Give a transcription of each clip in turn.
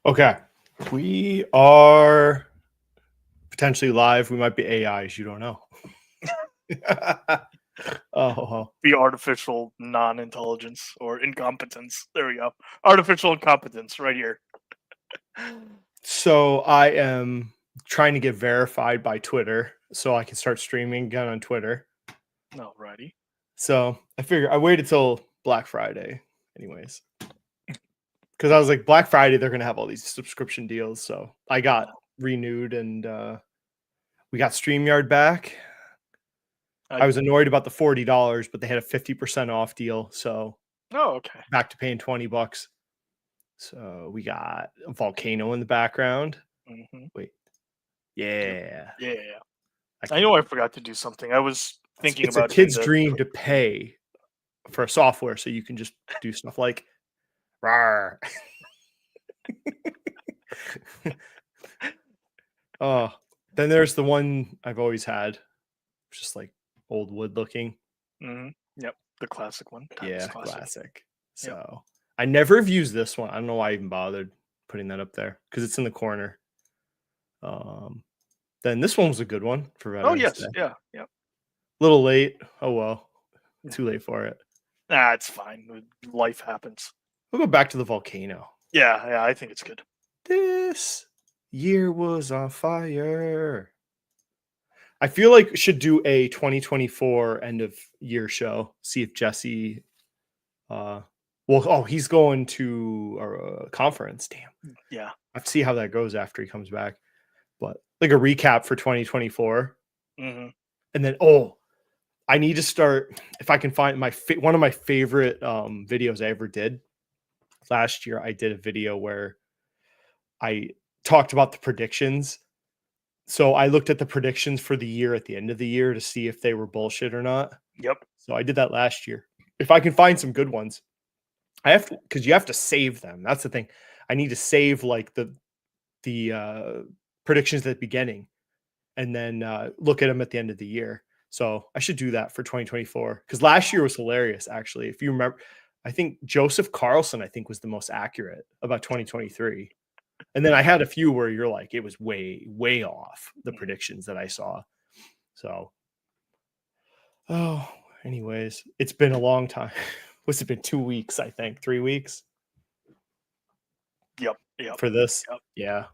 Okay. We are potentially live. We might be AIs. You don't know. Oh, Be artificial non-intelligence or incompetence. There we go. Artificial incompetence right here. so I am trying to get verified by Twitter so I can start streaming again on Twitter. Alrighty. So I figure I waited till Black Friday, anyways, because I was like, Black Friday, they're going to have all these subscription deals. So I got renewed and we got StreamYard back. I was annoyed about the $40, but they had a 50% off deal. So okay. back to paying $20. So we got a volcano in the background. Mm-hmm. Wait. Yeah. Yeah. I know I forgot to do something. I was thinking it's about a kid's dream to pay for software so you can just do stuff like rawr. Oh, then there's the one I've always had, just like old wood looking. Mm-hmm. Yep, the classic one. Classic. So yep. I never have used this one. I don't know why I even bothered putting that up there because it's in the corner. Then this one was a good one for Veterans Day. Yeah. A little late. Oh well, too late for it. Nah, it's fine. Life happens. We'll go back to the volcano. Yeah, I think it's good. This year was on fire. I feel like we should do a 2024 end of year show. See if Jesse, he's going to a conference. Damn. Yeah. I have to see how that goes after he comes back. But like a recap for 2024. Mm-hmm. And then, I need to start, if I can find one of my favorite videos I ever did. Last year, I did a video where I talked about the predictions. So I looked at the predictions for the year at the end of the year to see if they were bullshit or not. Yep. So I did that last year. If I can find some good ones, I have to, because you have to save them. That's the thing. I need to save like the predictions at the beginning and then look at them at the end of the year. So I should do that for 2024 because last year was hilarious. Actually, if you remember, I think Joseph Carlson, was the most accurate about 2023. And then I had a few where you're like, it was way, way off the predictions that I saw. So, anyways, it's been a long time. What's it been? 2 weeks, I think. 3 weeks. Yep. For this. Yep. Yeah.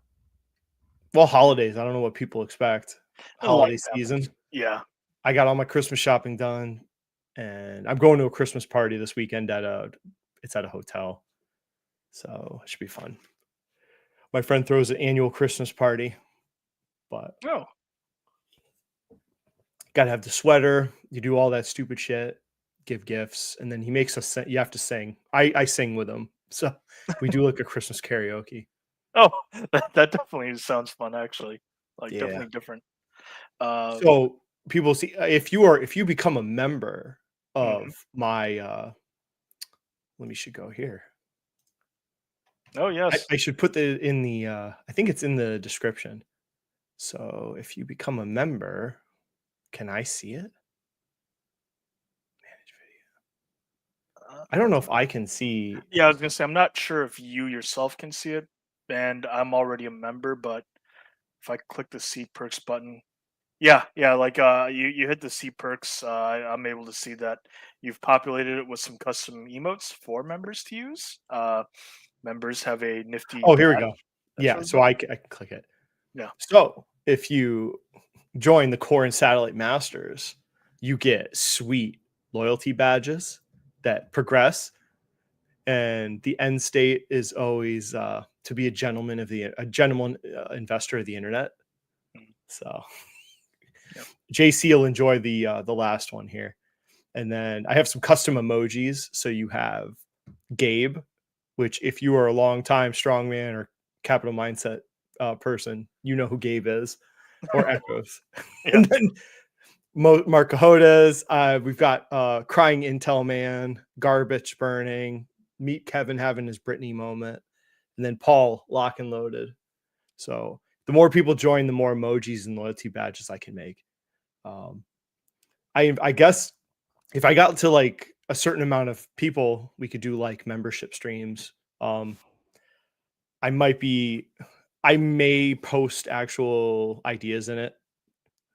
Well, holidays. I don't know what people expect. Holiday season. Yeah. I got all my Christmas shopping done and I'm going to a Christmas party this weekend it's at a hotel. So it should be fun. My friend throws an annual Christmas party, but gotta have the sweater. You do all that stupid shit, give gifts, and then he makes us. You have to sing. I sing with him, so we do like a Christmas karaoke. Oh, that definitely sounds fun. Actually, definitely different. So people see if you become a member of my. Let me should go here. Oh yes, I should put that in the. I think it's in the description. So if you become a member, can I see it? Manage video. I don't know if I can see. Yeah, I was gonna say I'm not sure if you yourself can see it, and I'm already a member. But if I click the see perks button, yeah, like you hit the see perks, I'm able to see that you've populated it with some custom emotes for members to use. Members have a nifty. Oh, here we go. Yeah, so I can click it. Yeah. So if you join the Core and Satellite Masters, you get sweet loyalty badges that progress, and the end state is always to be a gentleman investor of the internet. So JC will enjoy the last one here, and then I have some custom emojis. So you have Gabe, which if you are a long time strongman or capital mindset person, you know who Gabe is, or Echoes. And then Mark Cahotas, we've got Crying Intel Man, Garbage Burning, Meet Kevin having his Britney moment, and then Paul Lock and Loaded. So the more people join, the more emojis and loyalty badges I can make. I guess if I got to like a certain amount of people, we could do like membership streams. I I may post actual ideas in it.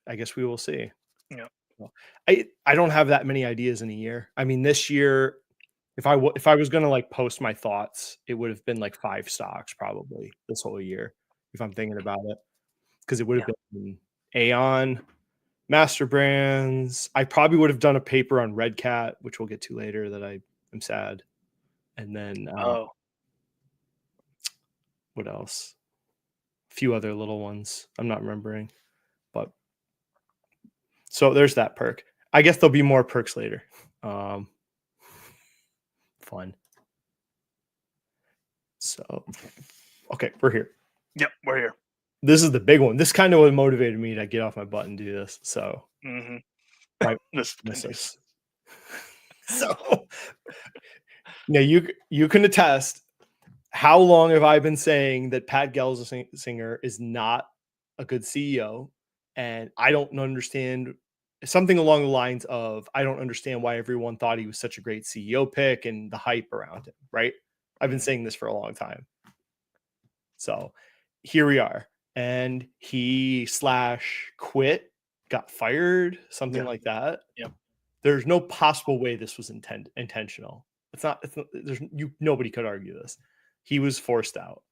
I guess we will see. Yeah. I don't have that many ideas in a year. I mean, this year, if I was going to like post my thoughts, it would have been like 5 stocks probably this whole year, if I'm thinking about it, because it would have been Aon, Master Brands. I probably would have done a paper on Red Cat, which we'll get to later, that I am sad. And then what else? A few other little ones I'm not remembering, but so there's that perk. I guess there'll be more perks later. Fun. So, okay, we're here. Yep, we're here. This is the big one. This kind of what motivated me to get off my butt and do this. So, right, this. So, now you can attest. How long have I been saying that Pat Gelsinger is not a good CEO? And I don't understand, something along the lines of, I don't understand why everyone thought he was such a great CEO pick and the hype around him, right? I've been saying this for a long time. So here we are. And he quit, got fired, something like that. Yep. There's no possible way this was intentional. It's not, nobody could argue this. He was forced out.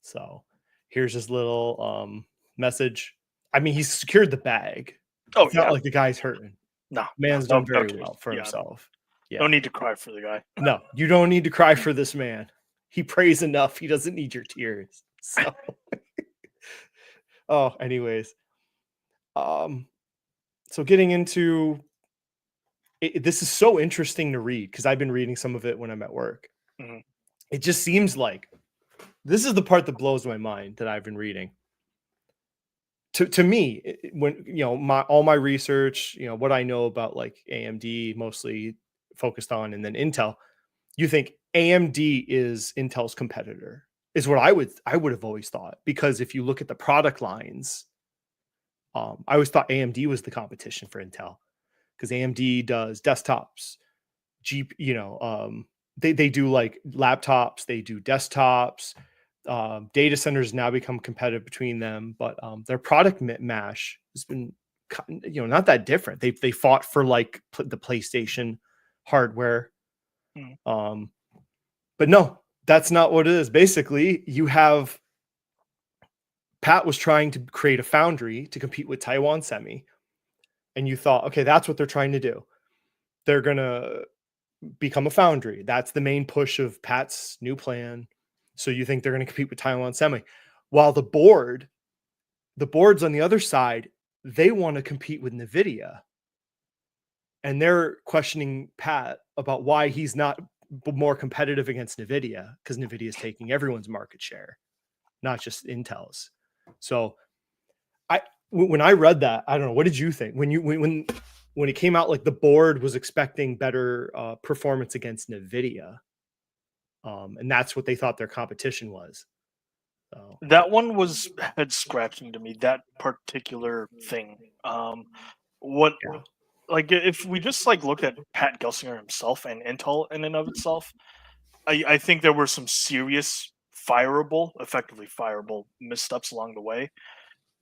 So here's his little message. I mean, he's secured the bag. Oh, it's not like the guy's hurting. No, man's done very well for himself. Yeah. No need to cry for the guy. No, you don't need to cry for this man. He prays enough. He doesn't need your tears. So, anyways, so getting into it, this is so interesting to read because I've been reading some of it when I'm at work. Mm-hmm. It just seems like this is the part that blows my mind that I've been reading. To me, when all my research, what I know about like AMD mostly focused on, and then Intel, you think AMD is Intel's competitor, is what I would have always thought, because if you look at the product lines, I always thought AMD was the competition for Intel, because AMD does desktops, they do like laptops, they do desktops. Data centers now become competitive between them, but their product mash has been not that different. They fought for like the PlayStation hardware, but no, that's not what it is. Basically, you have Pat was trying to create a foundry to compete with Taiwan Semi, and you thought, okay, that's what they're trying to do. They're gonna become a foundry. That's the main push of Pat's new plan. So you think they're going to compete with Taiwan Semi, while the boards on the other side, they want to compete with NVIDIA. And they're questioning Pat about why he's not more competitive against NVIDIA, because NVIDIA is taking everyone's market share, not just Intel's. So when I read that, I don't know, what did you think when it came out? Like the board was expecting better performance against NVIDIA. And that's what they thought their competition was. So. That one was head scratching to me, that particular thing. Like if we just like look at Pat Gelsinger himself and Intel in and of itself, I think there were some serious effectively fireable missteps along the way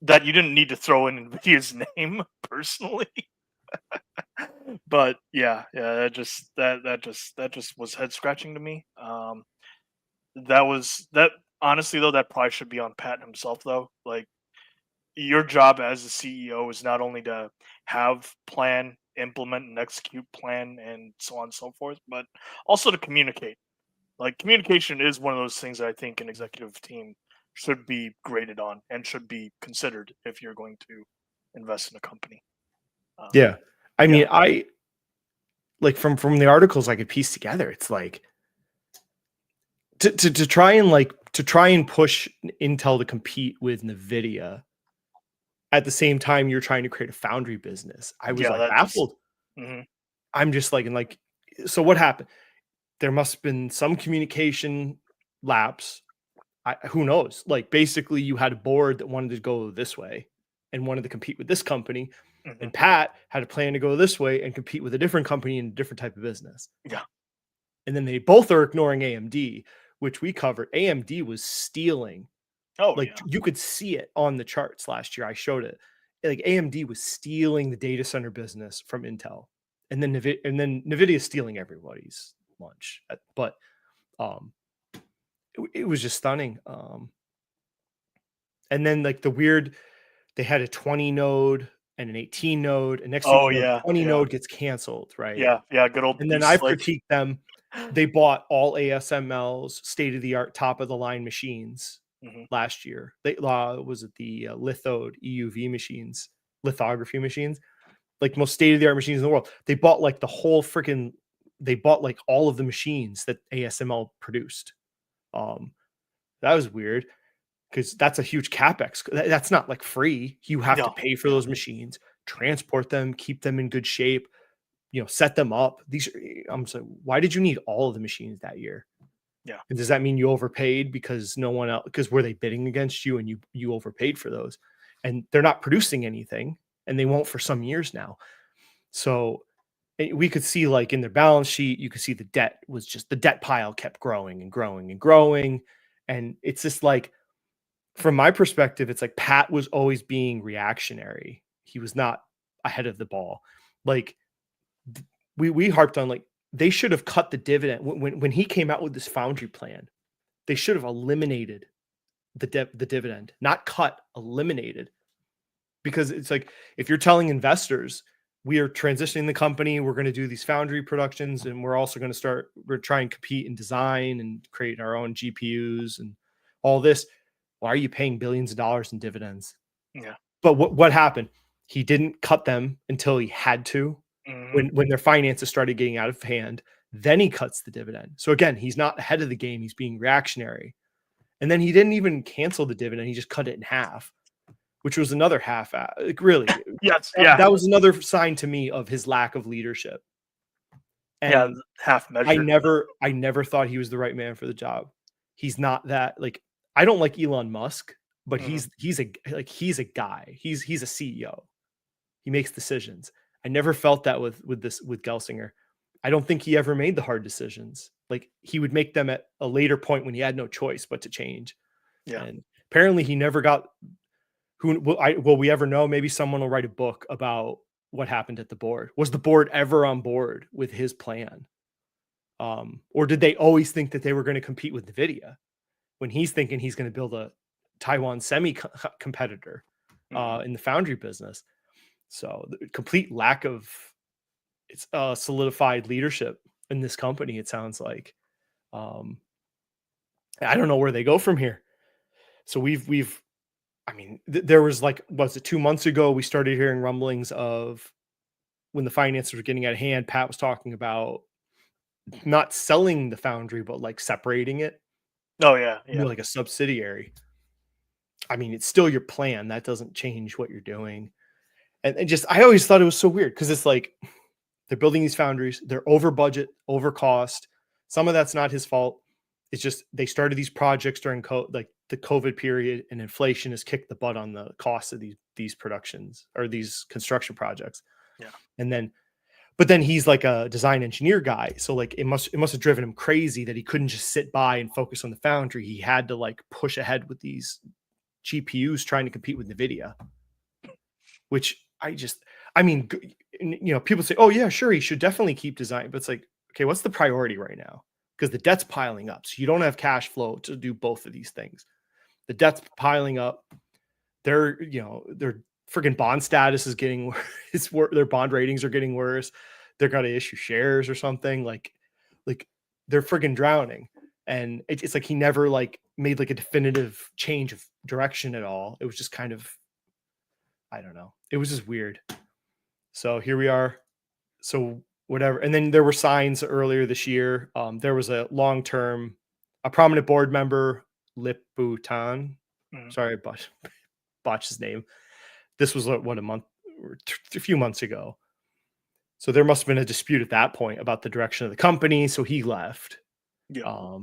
that you didn't need to throw in NVIDIA's name personally. But that just was head scratching to me. That honestly though, that probably should be on Pat himself though. Like, your job as a CEO is not only to have plan, implement and execute plan and so on and so forth, but also to communicate. Like, communication is one of those things that I think an executive team should be graded on and should be considered if you're going to invest in a company. I mean, I like from the articles I could piece together, it's like to try and push Intel to compete with NVIDIA at the same time you're trying to create a foundry business. I was baffled. I'm just like, so what happened? There must have been some communication lapse. Who knows? Like, basically you had a board that wanted to go this way and wanted to compete with this company. And Pat had a plan to go this way and compete with a different company in a different type of business. Yeah. And then they both are ignoring AMD, which we covered, AMD was stealing. Oh, Like, you could see it on the charts last year. I showed it. Like, AMD was stealing the data center business from Intel, and then NVIDIA is stealing everybody's lunch. But it was just stunning. And then like they had a 20 node and an 18 node, and next thing Oh, you know, the yeah, 20 yeah. node gets canceled, right? Yeah, good old And then B I've Slick. critiqued them. They bought all ASML's state of the art, top of the line machines last year. They was it the lithode EUV machines, lithography machines, like most state of the art machines in the world. They bought like the whole freaking. They bought like all of the machines that ASML produced. That was weird because that's a huge capex. That's not like free. You have to No, pay for those machines, transport them, keep them in good shape, set them up. I'm saying, why did you need all of the machines that year? Yeah. And does that mean you overpaid because no one else, because were they bidding against you and you overpaid for those? And they're not producing anything, and they won't for some years now. So we could see, like, in their balance sheet, you could see the debt pile kept growing and growing and growing. And it's just like, from my perspective, it's like Pat was always being reactionary. He was not ahead of the ball. Like, we harped on, like, they should have cut the dividend when he came out with this foundry plan. They should have eliminated the dividend, not cut, eliminated. Because it's like, if you're telling investors, we are transitioning the company, we're going to do these foundry productions, and we're also going to try and compete in design and create our own GPUs and all this. Why are you paying billions of dollars in dividends? Yeah. But what happened? He didn't cut them until he had to. When their finances started getting out of hand, then he cuts the dividend. So again, he's not ahead of the game. He's being reactionary. And then he didn't even cancel the dividend. He just cut it in half, which was another half. Like, really, Yes, yeah. That was another sign to me of his lack of leadership. And half measure. I never thought he was the right man for the job. He's not that, like, I don't like Elon Musk, but he's a guy. He's a CEO. He makes decisions. I never felt that with Gelsinger. I don't think he ever made the hard decisions. Like, he would make them at a later point when he had no choice but to change. Yeah. And apparently he never got will we ever know? Maybe someone will write a book about what happened at the board. Was the board ever on board with his plan? Or did they always think that they were going to compete with NVIDIA when he's thinking he's going to build a Taiwan semi competitor in the foundry business? So the complete lack of solidified leadership in this company, it sounds like. I don't know where they go from here. So there was, like, was it 2 months ago, we started hearing rumblings of, when the finances were getting out of hand, Pat was talking about not selling the foundry, but like separating it. Oh, yeah. Like a subsidiary. I mean, it's still your plan. That doesn't change what you're doing. And just, I always thought it was so weird, because it's like, they're building these foundries, they're over budget, over cost. Some of that's not his fault. It's just, they started these projects during the COVID period, and inflation has kicked the butt on the cost of these productions, or these construction projects. Yeah. But then he's like a design engineer guy. So, like, it must have driven him crazy that he couldn't just sit by and focus on the foundry. He had to, like, push ahead with these GPUs trying to compete with NVIDIA, which people say, oh yeah, sure, he should definitely keep design. But it's like, okay, what's the priority right now? Because the debt's piling up. So you don't have cash flow to do both of these things. The debt's piling up. Their freaking bond status is getting worse. Their bond ratings are getting worse. They're going to issue shares or something. Like they're freaking drowning. And it's like, he never, like, made, like, a definitive change of direction at all. It was just kind of, I don't know. It was just weird. So here we are. So whatever. And then there were signs earlier this year. There was a prominent board member, Lip Bhutan. Sorry, I botched his name. This was a few months ago. So there must have been a dispute at that point about the direction of the company. So he left. Yeah.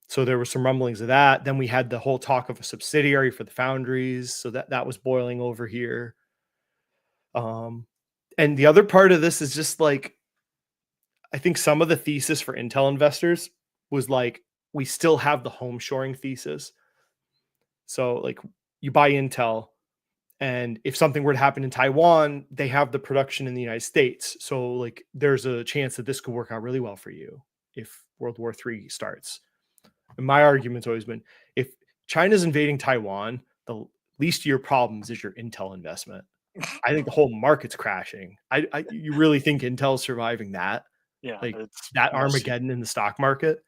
So there were some rumblings of that. Then we had the whole talk of a subsidiary for the foundries. So that was boiling over here. And the other part of this is just, like, I think some of the thesis for Intel investors was like, we still have the home shoring thesis. So like you buy Intel, and if something were to happen in Taiwan, they have the production in the United States. So like there's a chance that this could work out really well for you if World War III starts. And my argument's always been, if China's invading Taiwan, the least of your problems is your Intel investment. I think the whole market's crashing. You really think Intel's surviving that? Yeah, Like it's that we'll see. Armageddon in the stock market?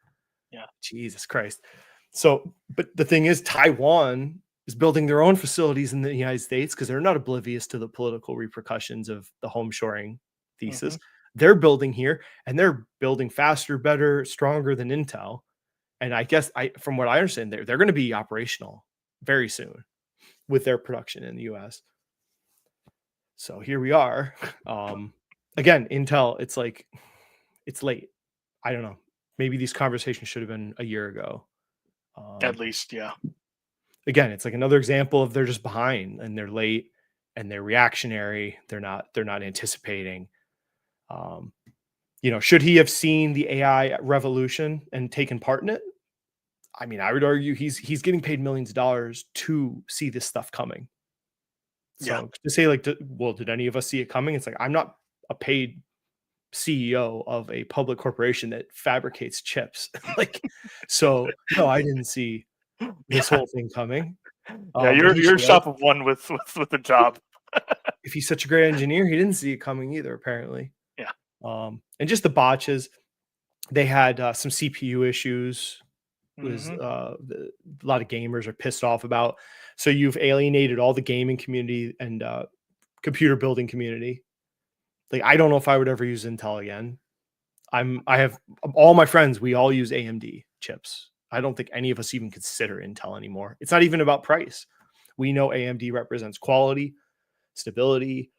Yeah. Jesus Christ. So, but the thing is, Taiwan is building their own facilities in the United States because they're not oblivious to the political repercussions of the home shoring thesis. They're building here, and they're building faster, better, stronger than Intel. And I guess from what I understand, they're going to be operational very soon with their production in the US. So here we are. Again, Intel, it's like, it's late. I don't know. Maybe these conversations should have been a year ago. At least, yeah. Again, it's like another example of they're just behind and they're late and they're reactionary. They're not anticipating. Should he have seen the AI revolution and taken part in it? I mean, I would argue he's getting paid millions of dollars to see this stuff coming. So to say like, did any of us see it coming? It's like, I'm not a paid CEO of a public corporation that fabricates chips. Like, so no, I didn't see this whole thing coming. Yeah, you're a shop of one with the job. If he's such a great engineer, he didn't see it coming either, apparently. Yeah. And just the botches, they had some CPU issues. Was a lot of gamers are pissed off about. So you've alienated all the gaming community and computer building community. Like, I don't know if I would ever use Intel again. I have all my friends, we all use AMD chips. I don't think any of us even consider Intel anymore. It's not even about price. We know AMD represents quality, stability.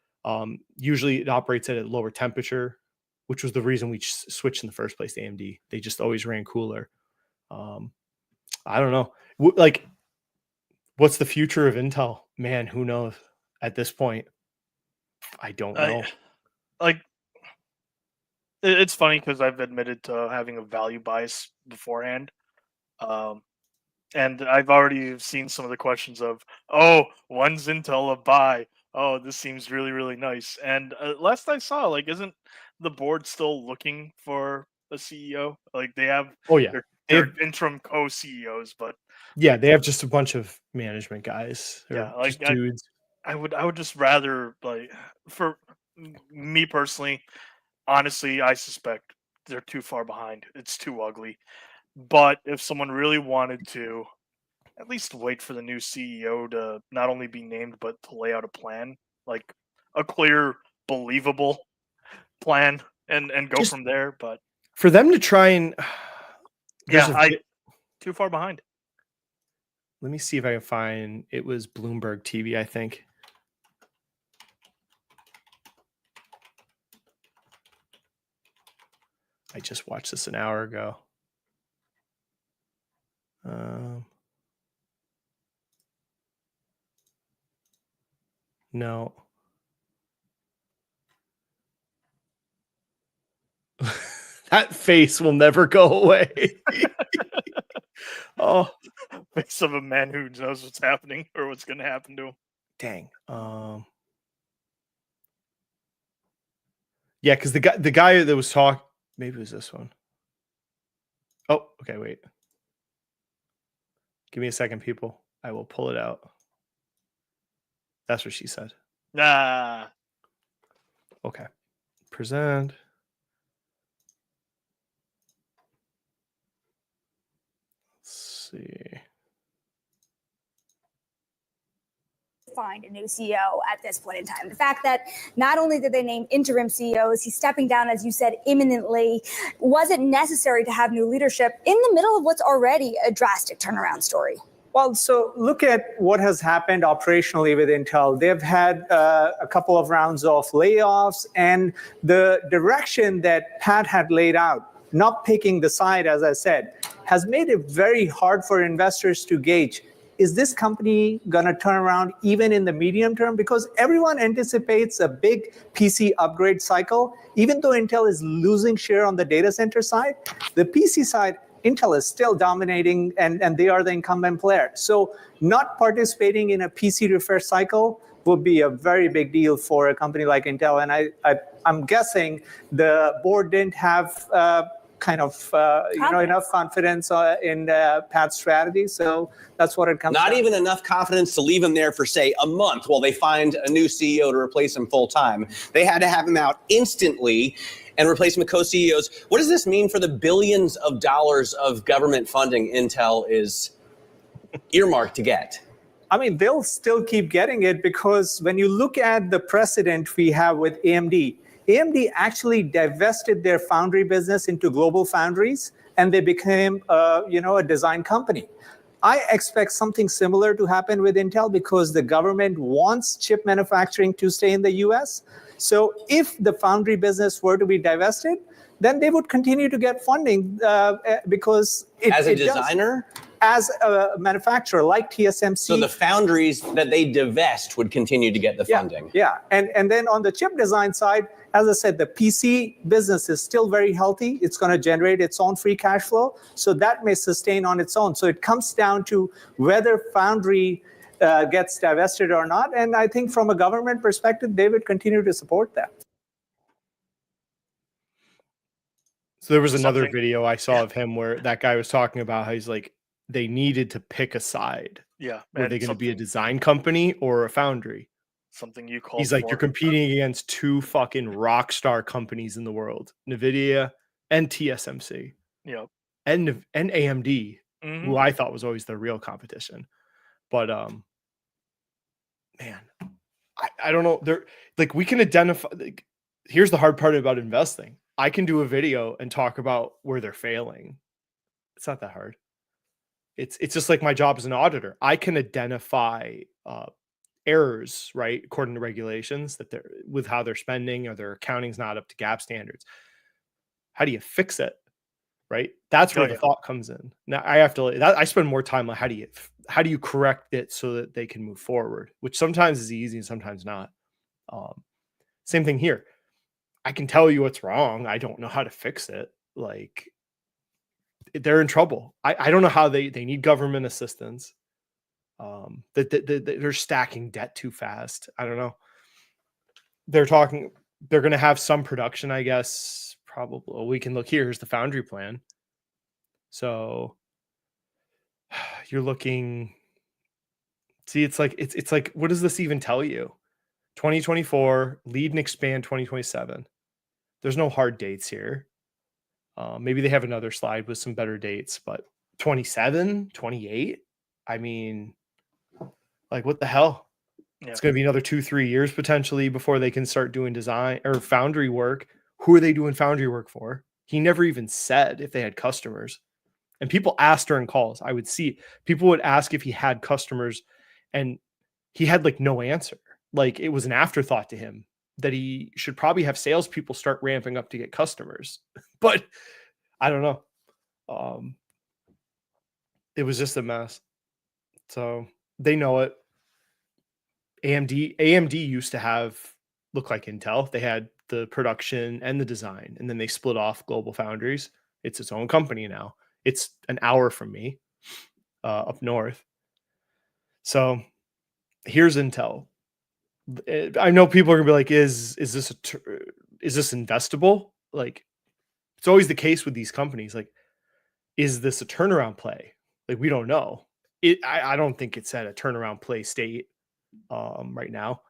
Usually it operates at a lower temperature, which was the reason we switched in the first place to AMD. They just always ran cooler. I don't know. Like, what's the future of Intel? Man, who knows at this point? I don't know. It's funny because I've admitted to having a value bias beforehand. And I've already seen some of the questions of, oh, when's Intel a buy? Oh, this seems really, really nice. And last I saw, like, isn't the board still looking for a CEO? Like, they have their interim co-CEOs, but yeah, they have just a bunch of management guys. Yeah, like just dudes. I would just rather, like, for me personally, honestly, I suspect they're too far behind. It's too ugly. But if someone really wanted to, at least wait for the new CEO to not only be named, but to lay out a plan, like a clear, believable plan, and go just from there. But for them to try and too far behind. Let me see if I can find, it was Bloomberg TV, I think. I just watched this an hour ago. No. That face will never go away. Oh, face of a man who knows what's happening or what's going to happen to him. Dang. Yeah, because the guy that was talking, maybe it was this one. Oh, okay, wait. Give me a second, people. I will pull it out. That's what she said. Nah. Okay. Present. Let's see. Find a new CEO at this point in time. The fact that not only did they name interim CEOs, he's stepping down, as you said, imminently. Was it necessary to have new leadership in the middle of what's already a drastic turnaround story? Well, so look at what has happened operationally with Intel. They've had a couple of rounds of layoffs, and the direction that Pat had laid out, not picking the side, as I said, has made it very hard for investors to gauge, is this company going to turn around even in the medium term? Because everyone anticipates a big PC upgrade cycle. Even though Intel is losing share on the data center side, the PC side Intel is still dominating, and they are the incumbent player. So not participating in a PC refresh cycle would be a very big deal for a company like Intel. And I'm guessing the board didn't have enough confidence in Pat's strategy. So that's what it comes Not down even to. enough confidence to leave him there for, say, a month while they find a new CEO to replace him full time. They had to have him out instantly and replace him with co-CEOs. What does this mean for the billions of dollars of government funding Intel is earmarked to get? I mean, they'll still keep getting it, because when you look at the precedent we have with AMD actually divested their foundry business into Global Foundries, and they became a design company. I expect something similar to happen with Intel, because the government wants chip manufacturing to stay in the US. So if the foundry business were to be divested, then they would continue to get funding because as a designer? As a manufacturer like TSMC. So the foundries that they divest would continue to get the funding. Yeah. And then on the chip design side, as I said, the PC business is still very healthy. It's going to generate its own free cash flow. So that may sustain on its own. So it comes down to whether foundry gets divested or not. And I think from a government perspective, they would continue to support that. So there was another video I saw of him where that guy was talking about how he's like, they needed to pick a side. Yeah. Were they going to be a design company or a foundry? Something you call. He's like, you're competing against two fucking rock star companies in the world, NVIDIA and TSMC. Yep. And AMD, who I thought was always the real competition. But man, I don't know. They're like, we can identify. Like, here's the hard part about investing. I can do a video and talk about where they're failing. It's not that hard. It's just like my job as an auditor. I can identify errors, right, according to regulations, that they're with how they're spending or their accounting's not up to GAAP standards. How do you fix it, right? That's where the thought comes in. Now I spend more time on how do you correct it so that they can move forward, which sometimes is easy and sometimes not. Same thing here. I can tell you what's wrong. I don't know how to fix it. Like, they're in trouble. I don't know how they need government assistance. They're stacking debt too fast. I don't know. They're going to have some production, I guess. Probably. We can look here. Here's the foundry plan. So you're looking. See, it's like, what does this even tell you? 2024, lead and expand 2027. There's no hard dates here. Maybe they have another slide with some better dates, but 27, 28. I mean, like, what the hell? Yeah. It's going to be another 2-3 years potentially before they can start doing design or foundry work. Who are they doing foundry work for? He never even said if they had customers. And people asked during calls. I would see people would ask if he had customers, and he had like no answer. Like, it was an afterthought to him that he should probably have salespeople start ramping up to get customers. But I don't know. It was just a mess. So they know it. AMD used to look like Intel. They had the production and the design, and then they split off Global Foundries. It's its own company now. It's an hour from me, up north. So here's Intel. I know people are gonna be like, is this investable? Like, it's always the case with these companies. Like, is this a turnaround play? Like, we don't know. I don't think it's at a turnaround play state right now.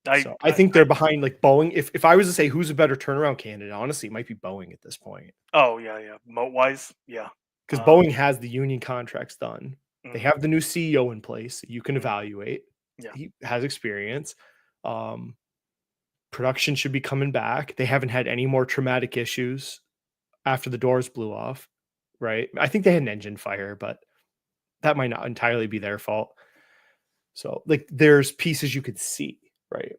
I think they're behind like Boeing. If I was to say who's a better turnaround candidate, honestly, it might be Boeing at this point. Oh yeah. Moat wise, yeah. Because Boeing has the union contracts done. They have the new CEO in place that you can evaluate. Yeah. He has experience. Production should be coming back. They haven't had any more traumatic issues after the doors blew off, right? I think they had an engine fire, but that might not entirely be their fault. So, like, there's pieces you could see, right?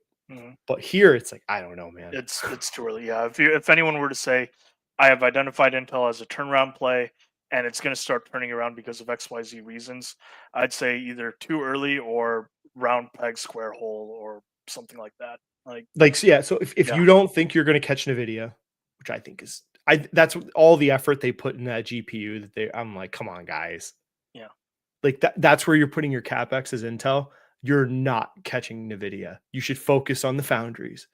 But here, it's like, I don't know, man. It's too early. Yeah, if anyone were to say, I have identified Intel as a turnaround play, and it's going to start turning around because of XYZ reasons, I'd say either too early or round peg, square hole, or something like that. Like yeah. So if you don't think you're going to catch NVIDIA, which I think is that's all the effort they put in that GPU I'm like, come on, guys. Yeah. Like that's where you're putting your CapEx as Intel. You're not catching NVIDIA. You should focus on the foundries.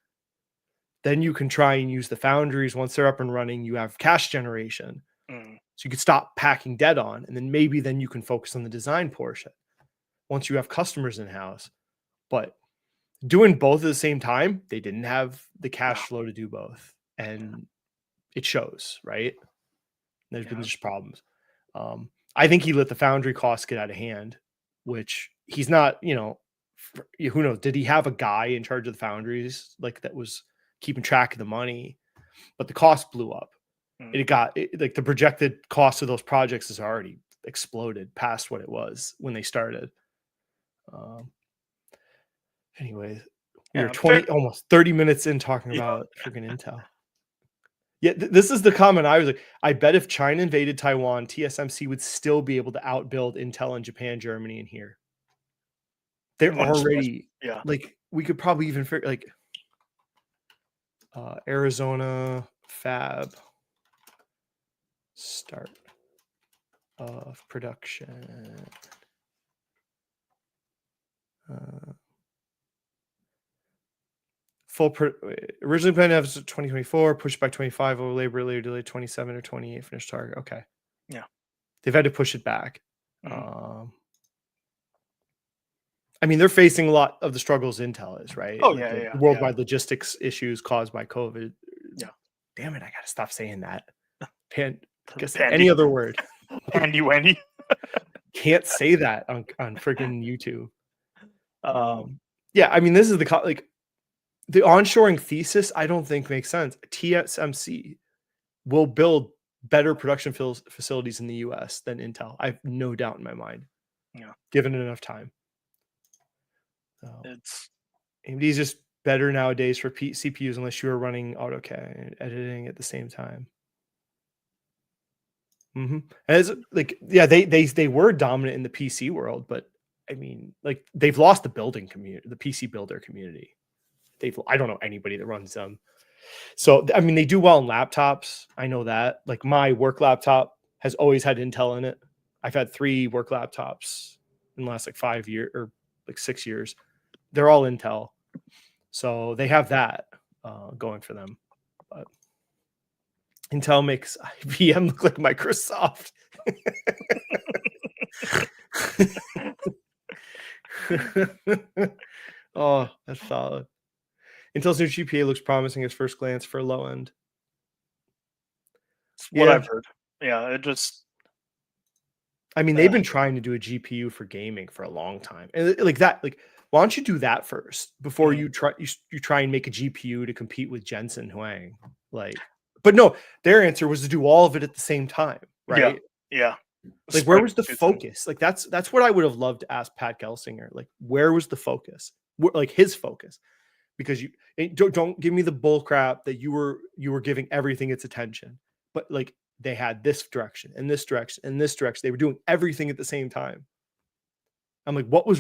Then you can try and use the foundries once they're up and running. You have cash generation. So you could stop packing debt on, and then maybe then you can focus on the design portion once you have customers in-house. But doing both at the same time, they didn't have the cash flow to do both. And it shows, right? There's been just problems. I think he let the foundry costs get out of hand, which he's not, who knows? Did he have a guy in charge of the foundries like that was keeping track of the money? But the cost blew up. Like the projected cost of those projects has already exploded past what it was when they started. Anyways, we're almost 30 minutes in talking about freaking Intel. Yeah, this is the comment I was like, I bet if China invaded Taiwan, TSMC would still be able to outbuild Intel in Japan, Germany, and here. They're already like, we could probably even figure like Arizona fab start of production. Originally planned to have 2024, pushed back 25 over labor later delayed 27 or 28 finished target. Okay. Yeah. They've had to push it back. I mean, they're facing a lot of the struggles Intel is, right? Oh, The worldwide logistics issues caused by COVID. Yeah. Damn it, I gotta stop saying that. Any other word. Pandy Wendy. Can't say that on freaking YouTube. Yeah, I mean, this is the onshoring thesis, I don't think makes sense. TSMC will build better production facilities in the US than Intel. I have no doubt in my mind. Yeah. Given it enough time. So, It's AMD's just better nowadays for CPUs unless you are running AutoCAD and editing at the same time. And it's like, yeah, they were dominant in the PC world, but I mean, like they've lost the building community, the PC builder community. I don't know anybody that runs them. So, I mean, they do well in laptops. I know that. Like my work laptop has always had Intel in it. I've had 3 work laptops in the last like 5 years or like 6 years. They're all Intel. So they have that going for them. But Intel makes IBM look like Microsoft. Oh, that's solid. Intel's new GPU looks promising at first glance for a low end. what I've heard. Yeah, it just. I mean, they've been trying to do a GPU for gaming for a long time, and like that. Like, why don't you do that first before you try and make a GPU to compete with Jensen Huang? Like, but no, their answer was to do all of it at the same time, right? Yeah. Like, where was the focus? Like, that's what I would have loved to ask Pat Gelsinger. Like, where was the focus? Like his focus. Because you don't give me the bull crap that you were giving everything its attention, but like they had this direction and this direction and this direction. They were doing everything at the same time. I'm like, what was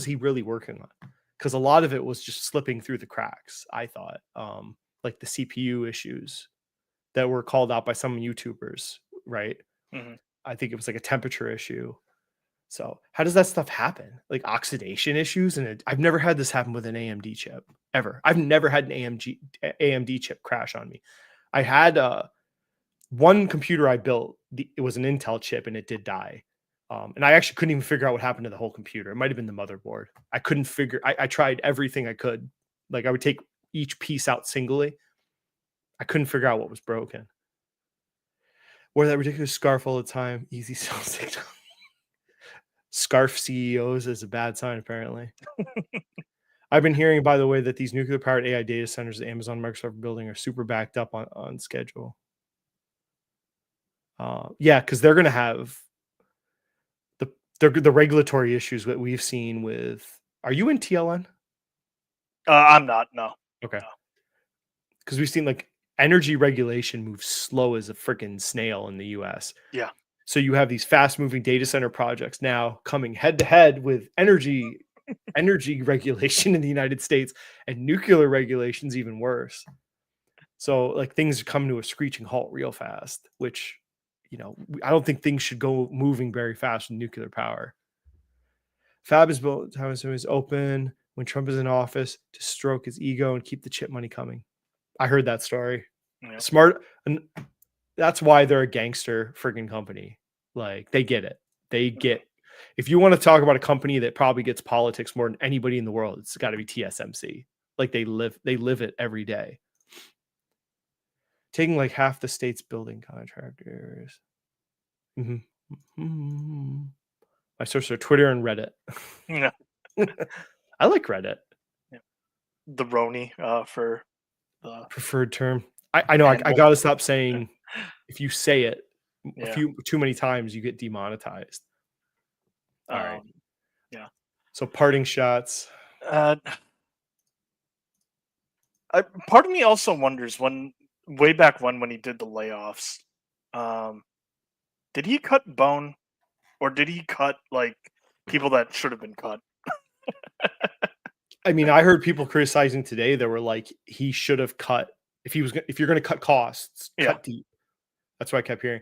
he really working on? Because a lot of it was just slipping through the cracks. I thought, like the CPU issues that were called out by some YouTubers, right? I think it was like a temperature issue. So how does that stuff happen? Like oxidation issues? And I've never had this happen with an AMD chip ever. I've never had an AMD chip crash on me. I had one computer I built. It was an Intel chip and it did die. And I actually couldn't even figure out what happened to the whole computer. It might've been the motherboard. I couldn't figure, I tried everything I could. Like I would take each piece out singly. I couldn't figure out what was broken. Wore that ridiculous scarf all the time. Easy sell signal. Scarf CEOs is a bad sign, apparently. I've been hearing, by the way, that these nuclear-powered AI data centers that Amazon, Microsoft are building are super backed up on schedule. Yeah, because they're going to have the regulatory issues that we've seen with. Are you in TLN? I'm not. No. Okay. Because we've seen like energy regulation move slow as a freaking snail in the U.S. Yeah. So you have these fast-moving data center projects now coming head-to-head with energy regulation in the United States, and nuclear regulations even worse. So like things are coming to a screeching halt real fast, which, you know, I don't think things should go moving very fast with nuclear power. Fab is built, time is open when Trump is in office to stroke his ego and keep the chip money coming. I heard that story. Yeah. Smart. And that's why they're a gangster friggin' company. Like they get it. They get, if you want to talk about a company that probably gets politics more than anybody in the world, it's got to be TSMC. Like they live it every day. Taking like half the state's building contractors. My sources are Twitter and Reddit. Yeah. I like Reddit. Yeah. The Roni for the Preferred term. I know. I got to stop saying if you say it a few too many times, you get demonetized. All right. Yeah. So parting shots. Part of me also wonders way back when he did the layoffs, did he cut bone, or did he cut like people that should have been cut? I mean, I heard people criticizing today that were like, he should have cut if you're going to cut costs, cut deep. That's what I kept hearing.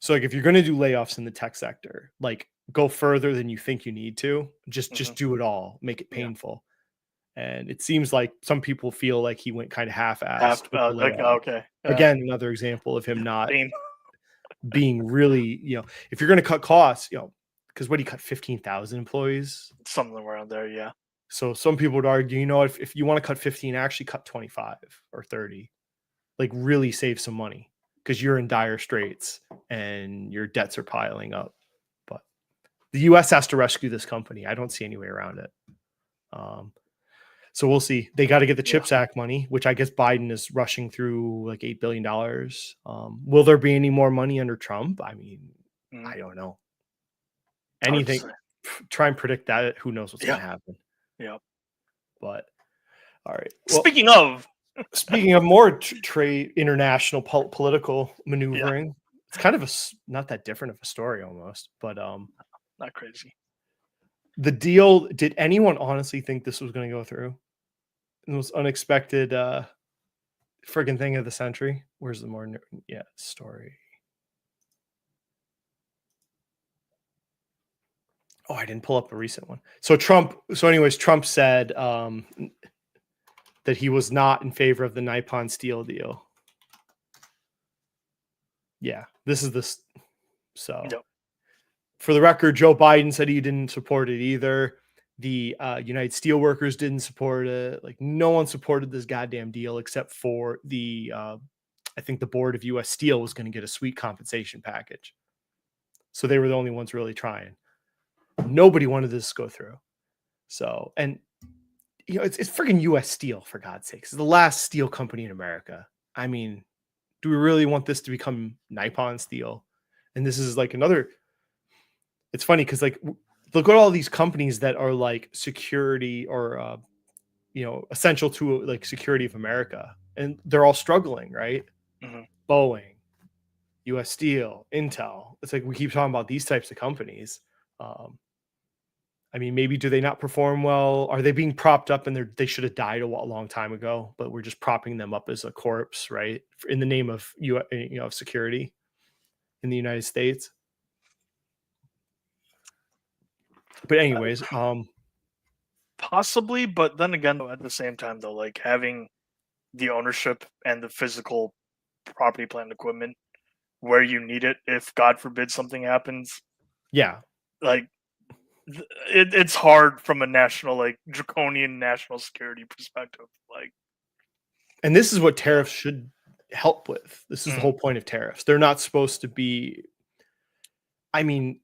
So like, if you're going to do layoffs in the tech sector, like go further than you think you need to. Just do it all. Make it painful. And it seems like some people feel like he went kind of half-assed. Okay. Again, another example of him not being really, you know, if you're going to cut costs, you know, because what he cut 15,000 employees, something around there, yeah. So some people would argue, you know, if you want to cut 15, actually cut 25 or 30, like really save some money because you're in dire straits and your debts are piling up. But the U.S. has to rescue this company. I don't see any way around it. So we'll see. They got to get the CHIPS Act money, which I guess Biden is rushing through like $8 billion. Will there be any more money under Trump? I mean, I don't know. Anything, try and predict that. Who knows what's going to happen? Yeah. But all right. Well, speaking of more trade, international political maneuvering, it's kind of not that different of a story almost, but not crazy. The deal, did anyone honestly think this was going to go through? The most unexpected friggin' thing of the century. Where's the more story? Oh, I didn't pull up a recent one. So Trump said that he was not in favor of the Nippon Steel deal. Yeah, this is this. So for the record, Joe Biden said he didn't support it either. The United Steelworkers didn't support it. Like no one supported this goddamn deal except for the, I think the board of U.S. Steel was going to get a sweet compensation package. So they were the only ones really trying. Nobody wanted this to go through. So, and you know, it's freaking U.S. Steel, for God's sakes. It's the last steel company in America. I mean, do we really want this to become Nippon Steel? And this is like another, it's funny because like, look at all these companies that are like security or, you know, essential to like security of America. And they're all struggling, right? Boeing, U.S. Steel, Intel. It's like we keep talking about these types of companies. I mean, maybe do they not perform well? Are they being propped up and they should have died a long time ago, but we're just propping them up as a corpse, right? In the name of security in the United States. But anyways, possibly, but then again, at the same time, though, like having the ownership and the physical property, plant, and equipment where you need it, if God forbid something happens, like it's hard from a national, like draconian national security perspective. Like, and this is what tariffs should help with. This is the whole point of tariffs. They're not supposed to be. I mean,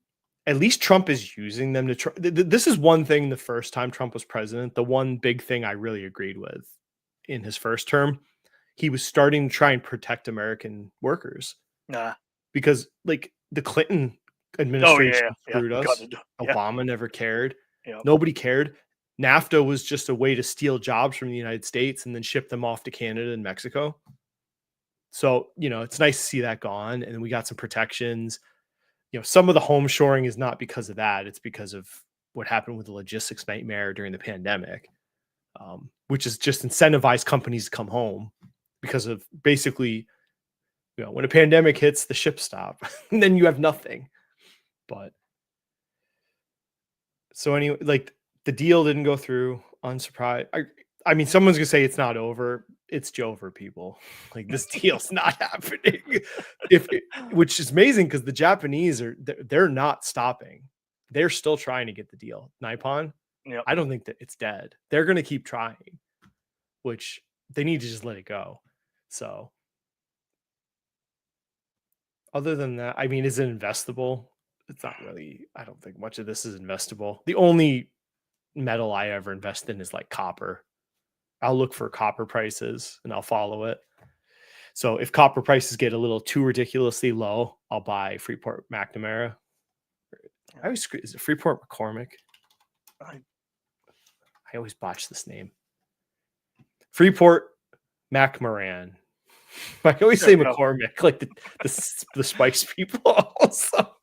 at least Trump is using them to try. This is one thing the first time Trump was president, the one big thing I really agreed with in his first term, he was starting to try and protect American workers. Because like the Clinton administration screwed us. Obama never cared. Nobody cared. NAFTA was just a way to steal jobs from the United States and then ship them off to Canada and Mexico. So, you know, it's nice to see that gone. And we got some protections. You know, some of the home shoring is not because of that. It's because of what happened with the logistics nightmare during the pandemic, which is just incentivize companies to come home because of basically, when a pandemic hits, the ships stop, and then you have nothing. But so anyway, like the deal didn't go through. Unsurprised. I mean, someone's gonna say it's not over. It's Jover, people. Like this deal's not happening. Which is amazing because the Japanese they're not stopping. They're still trying to get the deal. Nippon. Yep. I don't think that it's dead. They're gonna keep trying, which they need to just let it go. So other than that, I mean, is it investable? It's not really. I don't think much of this is investable. The only metal I ever invest in is like copper. I'll look for copper prices and I'll follow it. So if copper prices get a little too ridiculously low, I'll buy Freeport McNamara. I always is it Freeport McCormick? I always botch this name. Freeport McMoran. I always say McCormick, like the spice people. So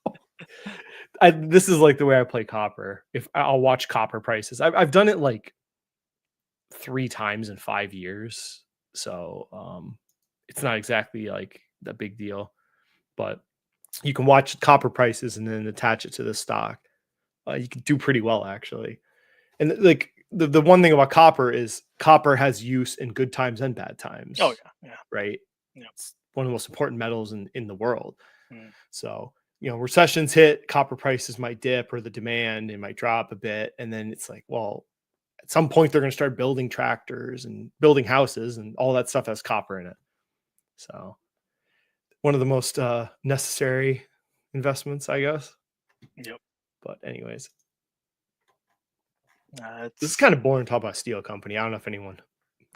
this is like the way I play copper. If I'll watch copper prices, I've done it like 3 times in 5 years, so it's not exactly like a big deal, but you can watch copper prices and then attach it to the stock. You can do pretty well actually. And like the one thing about copper is copper has use in good times and bad times. Oh yeah, right. Yeah. It's one of the most important metals in the world. Mm. So recessions hit, copper prices might dip or the demand, it might drop a bit, and then it's like, well, at some point they're going to start building tractors and building houses, and all that stuff has copper in it. So one of the most necessary investments, I guess. Yep. But anyways, It's this is kind of boring to talk about steel company. I don't know if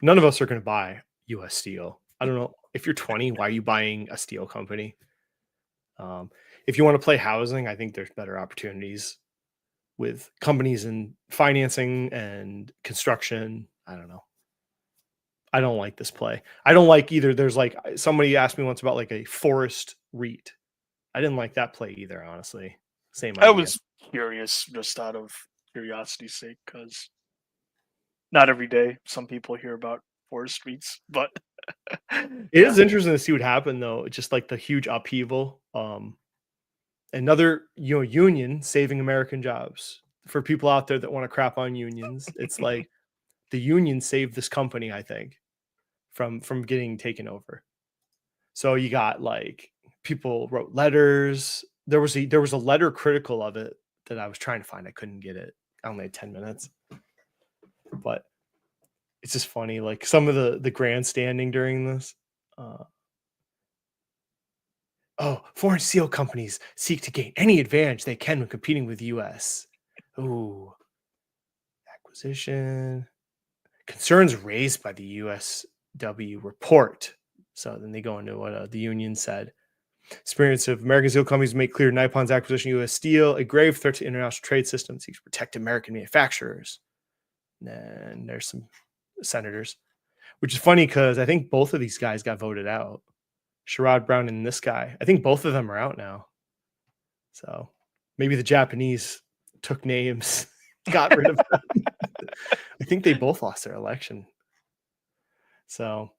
none of us are going to buy U.S. Steel. I don't know if you're 20, why are you buying a steel company? If you want to play housing, I think there's better opportunities with companies in financing and construction. I don't know. I don't like this play. I don't like either. There's like somebody asked me once about like a forest REIT. I didn't like that play either, honestly. Same idea. I was curious just out of curiosity's sake, because not every day some people hear about forest REITs, but it is interesting to see what happened though. Just like the huge upheaval. Another union saving American jobs. For people out there that want to crap on unions, it's like the union saved this company, I think, from getting taken over. So you got like people wrote letters. There was a letter critical of it that I was trying to find. I couldn't get it. I only had 10 minutes. But it's just funny, like some of the grandstanding during this. Foreign steel companies seek to gain any advantage they can when competing with the U.S. Ooh, acquisition. Concerns raised by the USW report. So then they go into what the union said. Experience of American steel companies make clear Nippon's acquisition of U.S. Steel, a grave threat to international trade systems, seeks to protect American manufacturers. And then there's some senators, which is funny because I think both of these guys got voted out. Sherrod Brown and this guy. I think both of them are out now. So maybe the Japanese took names, got rid of them. I think they both lost their election. So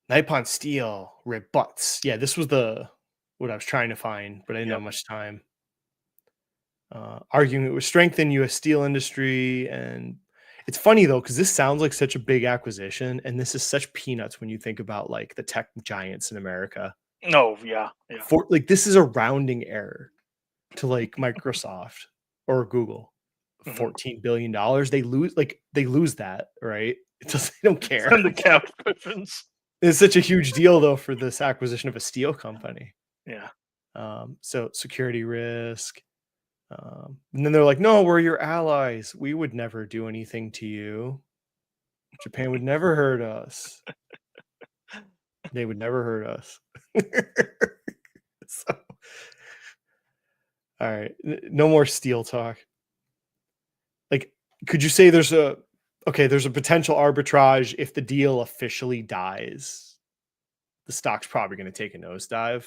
Nippon Steel rebuts. Yeah, this was what I was trying to find, but I didn't have much time. Arguing it would strengthen U.S. steel industry. And it's funny though, because this sounds like such a big acquisition, and this is such peanuts when you think about like the tech giants in America. No, yeah. For like, this is a rounding error to like Microsoft or Google. $14 billion. They lose that, right? They don't care. And the cap cushions. It's such a huge deal though for this acquisition of a steel company. Yeah. So security risk. And then they're like, no, we're your allies. We would never do anything to you. Japan would never hurt us. They would never hurt us. So, all right. No more steel talk. Like, could you say there's a potential arbitrage if the deal officially dies? The stock's probably going to take a nosedive.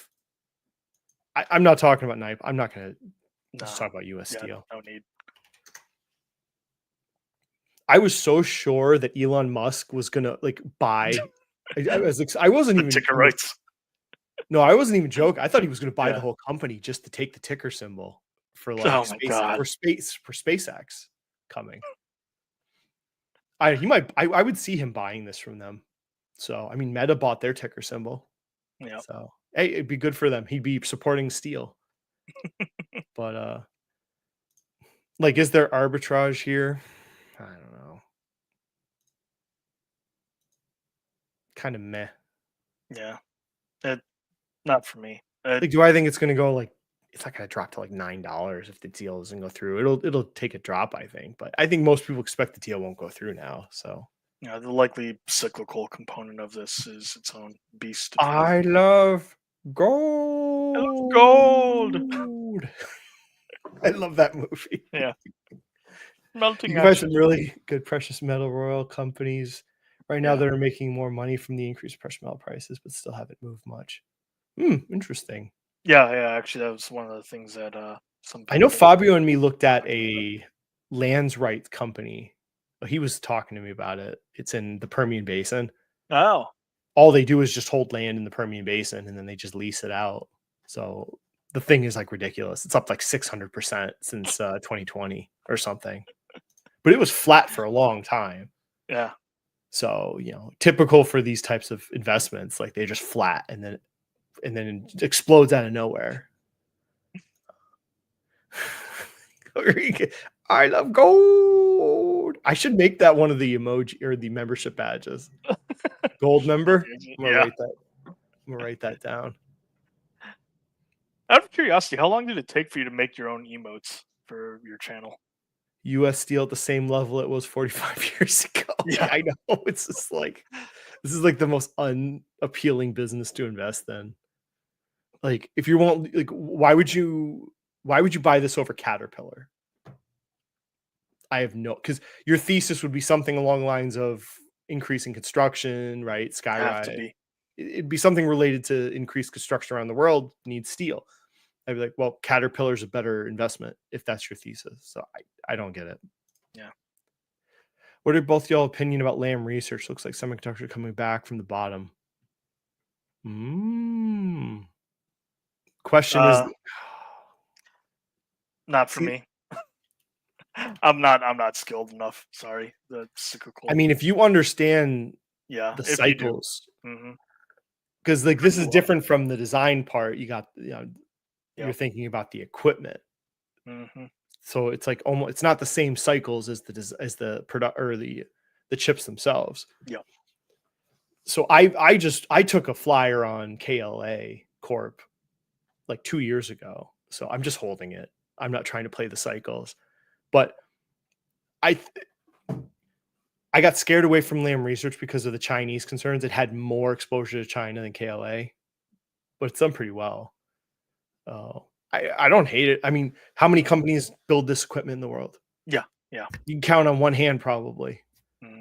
I'm not talking about knife. I'm not going to talk about U.S. Steel. No need. I was so sure that Elon Musk was gonna like buy. I wasn't even ticker rights. No, I wasn't even joking. I thought he was going to buy Yeah. the whole company just to take the ticker symbol for Oh like my space God. for SpaceX coming. I would see him buying this from them. So I mean, Meta bought their ticker symbol. Yeah. So hey, it'd be good for them. He'd be supporting steel. But like, is there arbitrage here? I don't know. Kind of meh. Yeah. Not for me. Like, do I think it's going to go like? It's not going to drop to like $9 if the deal doesn't go through. It'll take a drop, I think. But I think most people expect the deal won't go through now. So The likely cyclical component of this is its own beast. I love gold. Gold. I love that movie. Yeah. Melting You can find action. some really good precious metal royal companies right now Yeah. that are making more money from the increased precious metal prices, but still haven't moved much. Interesting. Yeah. Actually, that was one of the things that some. I know people- Fabio and me looked at a lands rights company. He was talking to me about it. It's in the Permian Basin. Oh. All they do is just hold land in the Permian Basin and then they just lease it out. So the thing is like ridiculous. It's up like 600% since 2020 or something. But it was flat for a long time. Yeah. So, typical for these types of investments, like they're just flat and then it explodes out of nowhere. I love gold. I should make that one of the emoji or the membership badges. Gold member. I'm gonna write that down. Out of curiosity, how long did it take for you to make your own emotes for your channel? US Steel at the same level it was 45 years ago. Yeah. I know. It's just like, this is like the most unappealing business to invest in. Like, if you want, like, why would you buy this over Caterpillar? I have because your thesis would be something along the lines of increasing construction, right? Have to Skyrise. be. It'd be something related to increased construction around the world needs steel. I'd be like, well, Caterpillar's a better investment if that's your thesis. So I don't get it. Yeah. What are both y'all opinion about Lam Research? Looks like semiconductor coming back from the bottom. Question is not for me. I'm not skilled enough. Sorry. The cyclical. I mean, if you understand yeah, the if cycles, you because like this is different from the design part. You got you're Yep. thinking about the equipment. So it's like almost it's not the same cycles as the product or the chips themselves. Yeah. So I took a flyer on KLA Corp like 2 years ago. So I'm just holding it. I'm not trying to play the cycles. But I got scared away from Lam Research because of the Chinese concerns. It had more exposure to China than KLA, but it's done pretty well. I don't hate it. I mean, how many companies build this equipment in the world? Yeah. You can count on one hand, probably.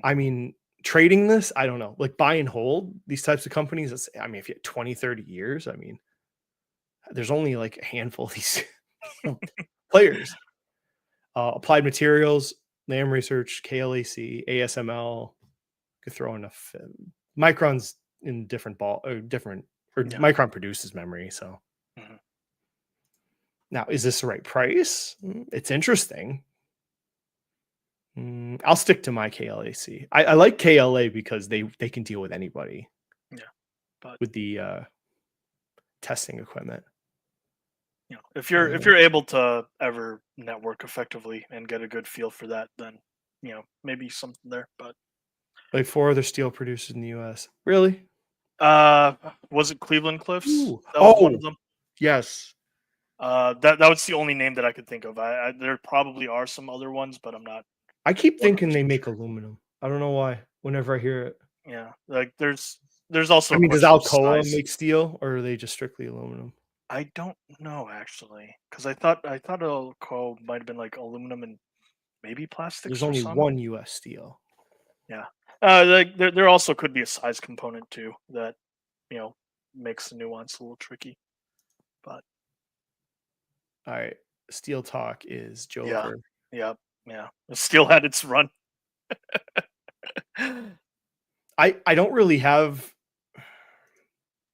I mean, trading this, I don't know. Like buy and hold these types of companies. I mean, if you had 20, 30 years, I mean, there's only like a handful of these players. Applied Materials, Lam Research, KLAC, ASML. Could throw in Micron's in different Micron produces memory. So now, is this the right price? It's interesting. I'll stick to my KLAC. I like KLA because they can deal with anybody. Yeah, but with the testing equipment. If you're able to ever network effectively and get a good feel for that, then maybe something there. But like 4 other steel producers in the U.S. Really? Was it Cleveland Cliffs? Ooh. That was one of them. Yes. That was the only name that I could think of. There probably are some other ones, but I'm not. I keep thinking they make aluminum. I don't know why. Whenever I hear it. Yeah, like there's also. I mean, does Alcoa make steel, or are they just strictly aluminum? I don't know actually, because I thought Alcoa might have been like aluminum and maybe plastics. There's only one U.S. steel. Yeah, like there also could be a size component too that makes the nuance a little tricky. But all right, Steel Talk is Joker. Yeah. Steel had its run. I don't really have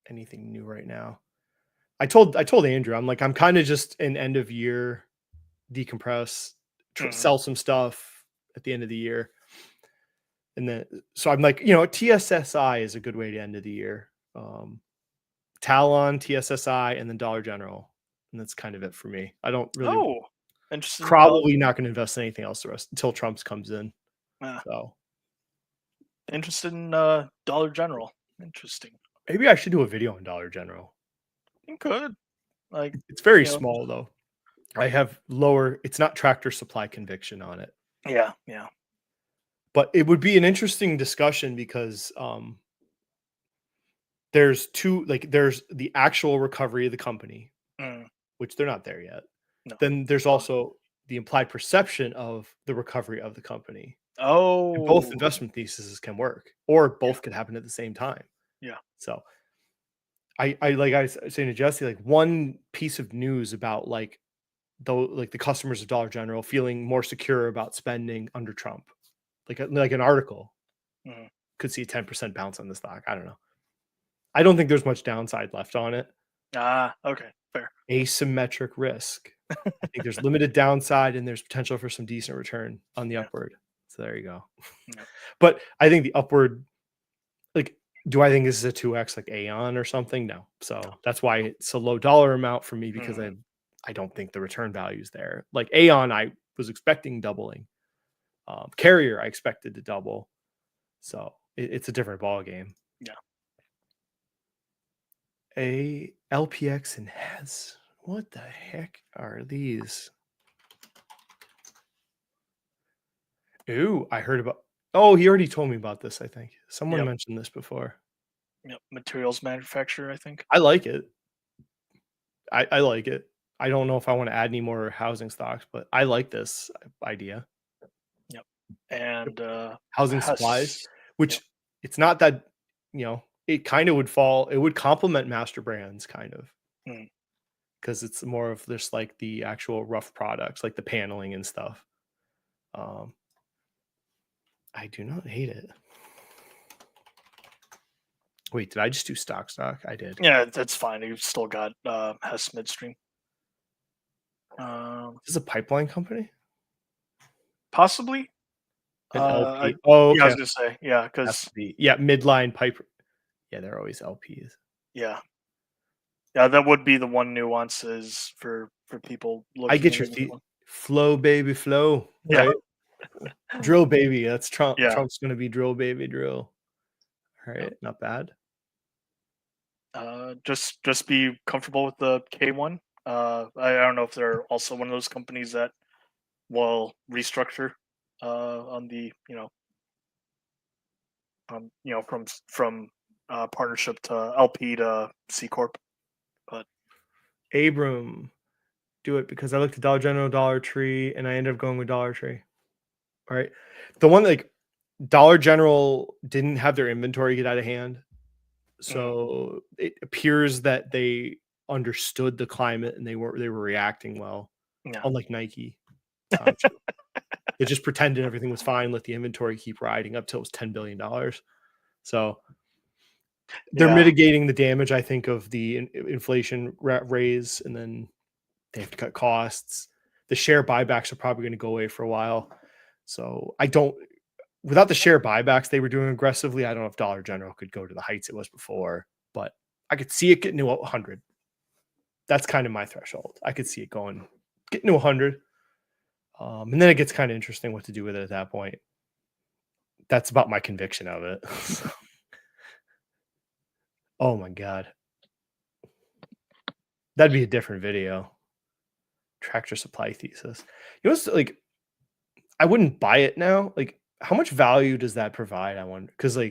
anything new right now. I told Andrew, I'm like, I'm kind of just an end of year decompress, sell some stuff at the end of the year. And then, so I'm like, TSSI is a good way to end of the year. Talon, TSSI, and then Dollar General. And that's kind of it for me. I don't really, interesting. Probably not going to invest in anything else the rest until Trump's comes in. So interested in Dollar General. Interesting. Maybe I should do a video on Dollar General. You could. Like, it's very small though. I have it's not Tractor Supply conviction on it. Yeah. But it would be an interesting discussion because there's there's the actual recovery of the company, which they're not there yet. No. Then there's also the implied perception of the recovery of the company. Oh, and both investment theses can work, or both could happen at the same time. Yeah. So I was saying to Jesse, like one piece of news about the customers of Dollar General feeling more secure about spending under Trump, like an article could see a 10% bounce on the stock. I don't know. I don't think there's much downside left on it. Okay, fair. Asymmetric risk. I think there's limited downside and there's potential for some decent return on the upward. So there you go. Yeah. But I think the upward, do I think this is a 2x like Aon or something? No. So that's why it's a low dollar amount for me, because I don't think the return value is there. Like Aon, I was expecting doubling. Carrier, I expected to double. So it's a different ball game. Yeah. A LPX and HES. What the heck are these? Ooh, I heard about. Oh, he already told me about this, I think. Someone mentioned this before. Yep. Materials manufacturer, I think. I like it. I like it. I don't know if I want to add any more housing stocks, but I like this idea. Yep. And housing supplies, which it's not that, it kind of it would complement master brands kind of. Because it's more of just like the actual rough products, like the paneling and stuff. I do not hate it. Wait, did I just do stock? I did. Yeah, that's fine. You've still got Hess midstream. Is this a pipeline company? Possibly. LP. Okay. Yeah, I was gonna say, because midline pipe. Yeah, they're always LPs. Yeah, that would be the one nuance is for people looking. I get your flow, baby, flow. Yeah. Right? Drill baby. That's Trump. Yeah. Trump's gonna be drill baby drill. All right, not bad. Just be comfortable with the K1. I don't know if they're also one of those companies that will restructure on the from partnership to LP to C Corp. But Abram, do it because I looked at Dollar General, Dollar Tree, and I ended up going with Dollar Tree. All right, the one Dollar General didn't have their inventory get out of hand, so it appears that they understood the climate and they were reacting well. Unlike Nike, they just pretended everything was fine, let the inventory keep riding up till it was $10 billion. So they're mitigating the damage, I think, of the inflation raise, and then they have to cut costs. The share buybacks are probably going to go away for a while. So without the share buybacks they were doing aggressively, I don't know if Dollar General could go to the heights it was before, but I could see it getting to 100. That's kind of my threshold. I could see it getting to 100. And then it gets kind of interesting what to do with it at that point. That's about my conviction of it. Oh my God. That'd be a different video. Tractor Supply thesis. I wouldn't buy it now. How much value does that provide? I wonder, because I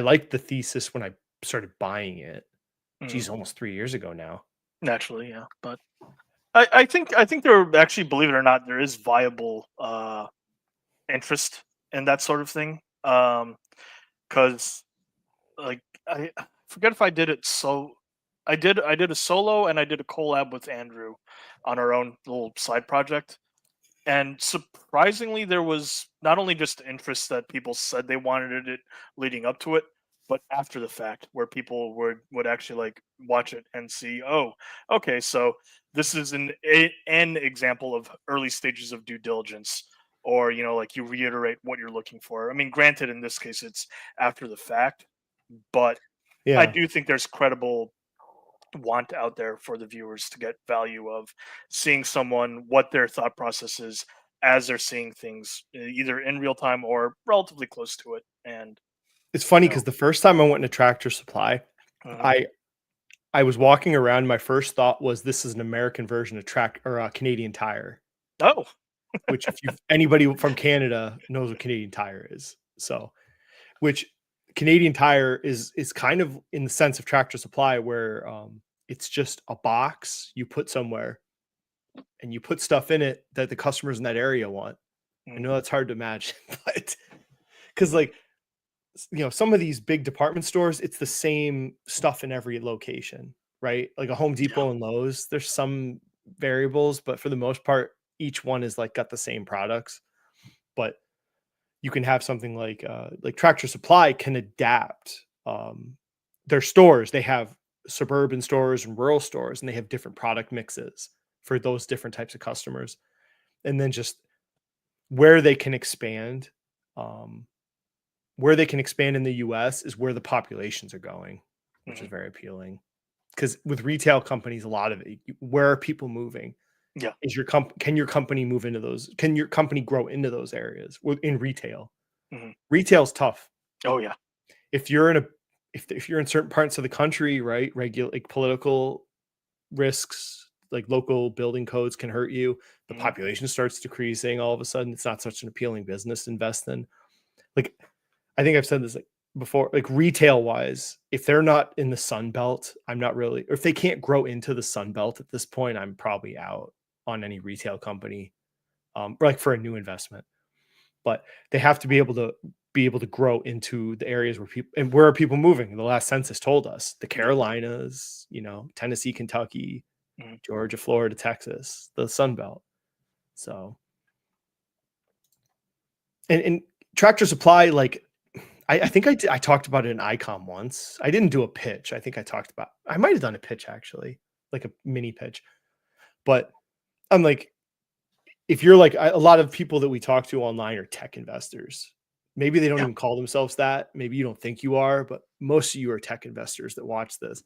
liked the thesis when I started buying it. Geez, almost 3 years ago now. Naturally, yeah. But I think there actually, believe it or not, there is viable interest in that sort of thing. Because I forget if I did it. So I did a solo and I did a collab with Andrew on our own little side project. And surprisingly, there was not only just interest that people said they wanted it leading up to it, but after the fact, where people would actually like watch it and see, oh, okay, so this is an example of early stages of due diligence, or like you reiterate what you're looking for. I mean, granted, in this case, it's after the fact, but I Yeah. do think there's credible want out there for the viewers to get value of seeing someone, what their thought process is as they're seeing things, either in real time or relatively close to it. And It's funny you know, because the first time I went into Tractor Supply, mhm. I was walking around. My first thought was this is an American version of Canadian Tire, Oh, which if anybody from Canada knows what Canadian Tire is. So, which Canadian Tire is kind of in the sense of Tractor Supply, where it's just a box you put somewhere and you put stuff in it that the customers in that area want. I know that's hard to imagine, but because like some of these big department stores, it's the same stuff in every location, right? Like a Home yeah, Depot and Lowe's, there's some variables, but for the most part, each one is like got the same products. But you can have something like Tractor Supply can adapt their stores. They have suburban stores and rural stores, and they have different product mixes for those different types of customers. And then just where they can expand, um, where they can expand in the US is where the populations are going, which is mhm, very appealing. Because with retail companies, a lot of it, where are people moving? yeah, Is can your company move into those? Can your company grow into those areas in retail? mhm. Retail's tough. Oh yeah, If you're in a if you're in certain parts of the country, right, like political risks, like local building codes can hurt you. The mhm, population starts decreasing. All of a sudden, it's not such an appealing business to invest in. Like I think I've said this like before, like retail wise, if they're not in the Sun Belt, I'm not really, or if they can't grow into the Sun Belt at this point, I'm probably out on any retail company, like for a new investment. But they have to be able to grow into the areas where people, and where are people moving? The last census told us the yeah, Carolinas, Tennessee, Kentucky, mhm, Georgia, Florida, Texas, the Sun Belt. So, and Tractor Supply, like I think I talked about it in ICOM once. I didn't do a pitch. I think I might have done a pitch actually, like a mini pitch. But I'm like, if you're like a lot of people that we talk to online are tech investors. Maybe they don't yeah, even call themselves that. Maybe you don't think you are, but most of you are tech investors that watch this.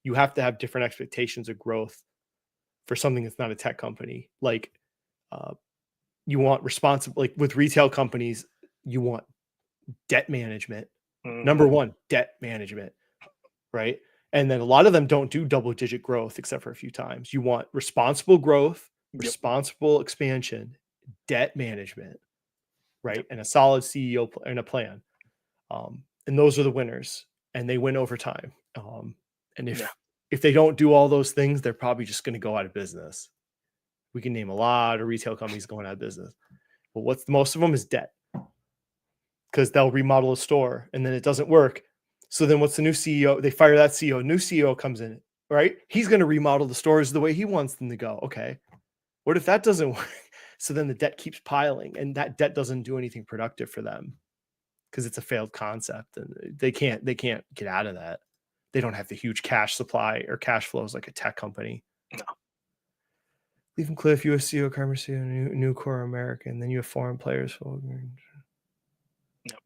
You have to have different expectations of growth for something that's not a tech company. Like uh, you want responsible, like with retail companies, you want debt management. mhm, Number one, debt management, right? And then a lot of them don't do double digit growth except for a few times. You want responsible growth, yep, responsible expansion, debt management, yep, right? And a solid CEO and a plan. And those are the winners, and they win over time. And yeah, if they don't do all those things, they're probably just going to go out of business. We can name a lot of retail companies going out of business, but most of them is debt, because they'll remodel a store and then it doesn't work. So then what's the new CEO? They fire that CEO. New CEO comes in, right? He's going to remodel the stores the way he wants them to go. Okay. What if that doesn't work? So then the debt keeps piling, and that debt doesn't do anything productive for them because it's a failed concept, and they can't get out of that. They don't have the huge cash supply or cash flows like a tech company. no, Leave Cliff, US CEO, Carmen CEO, new core American. Then you have foreign players. no.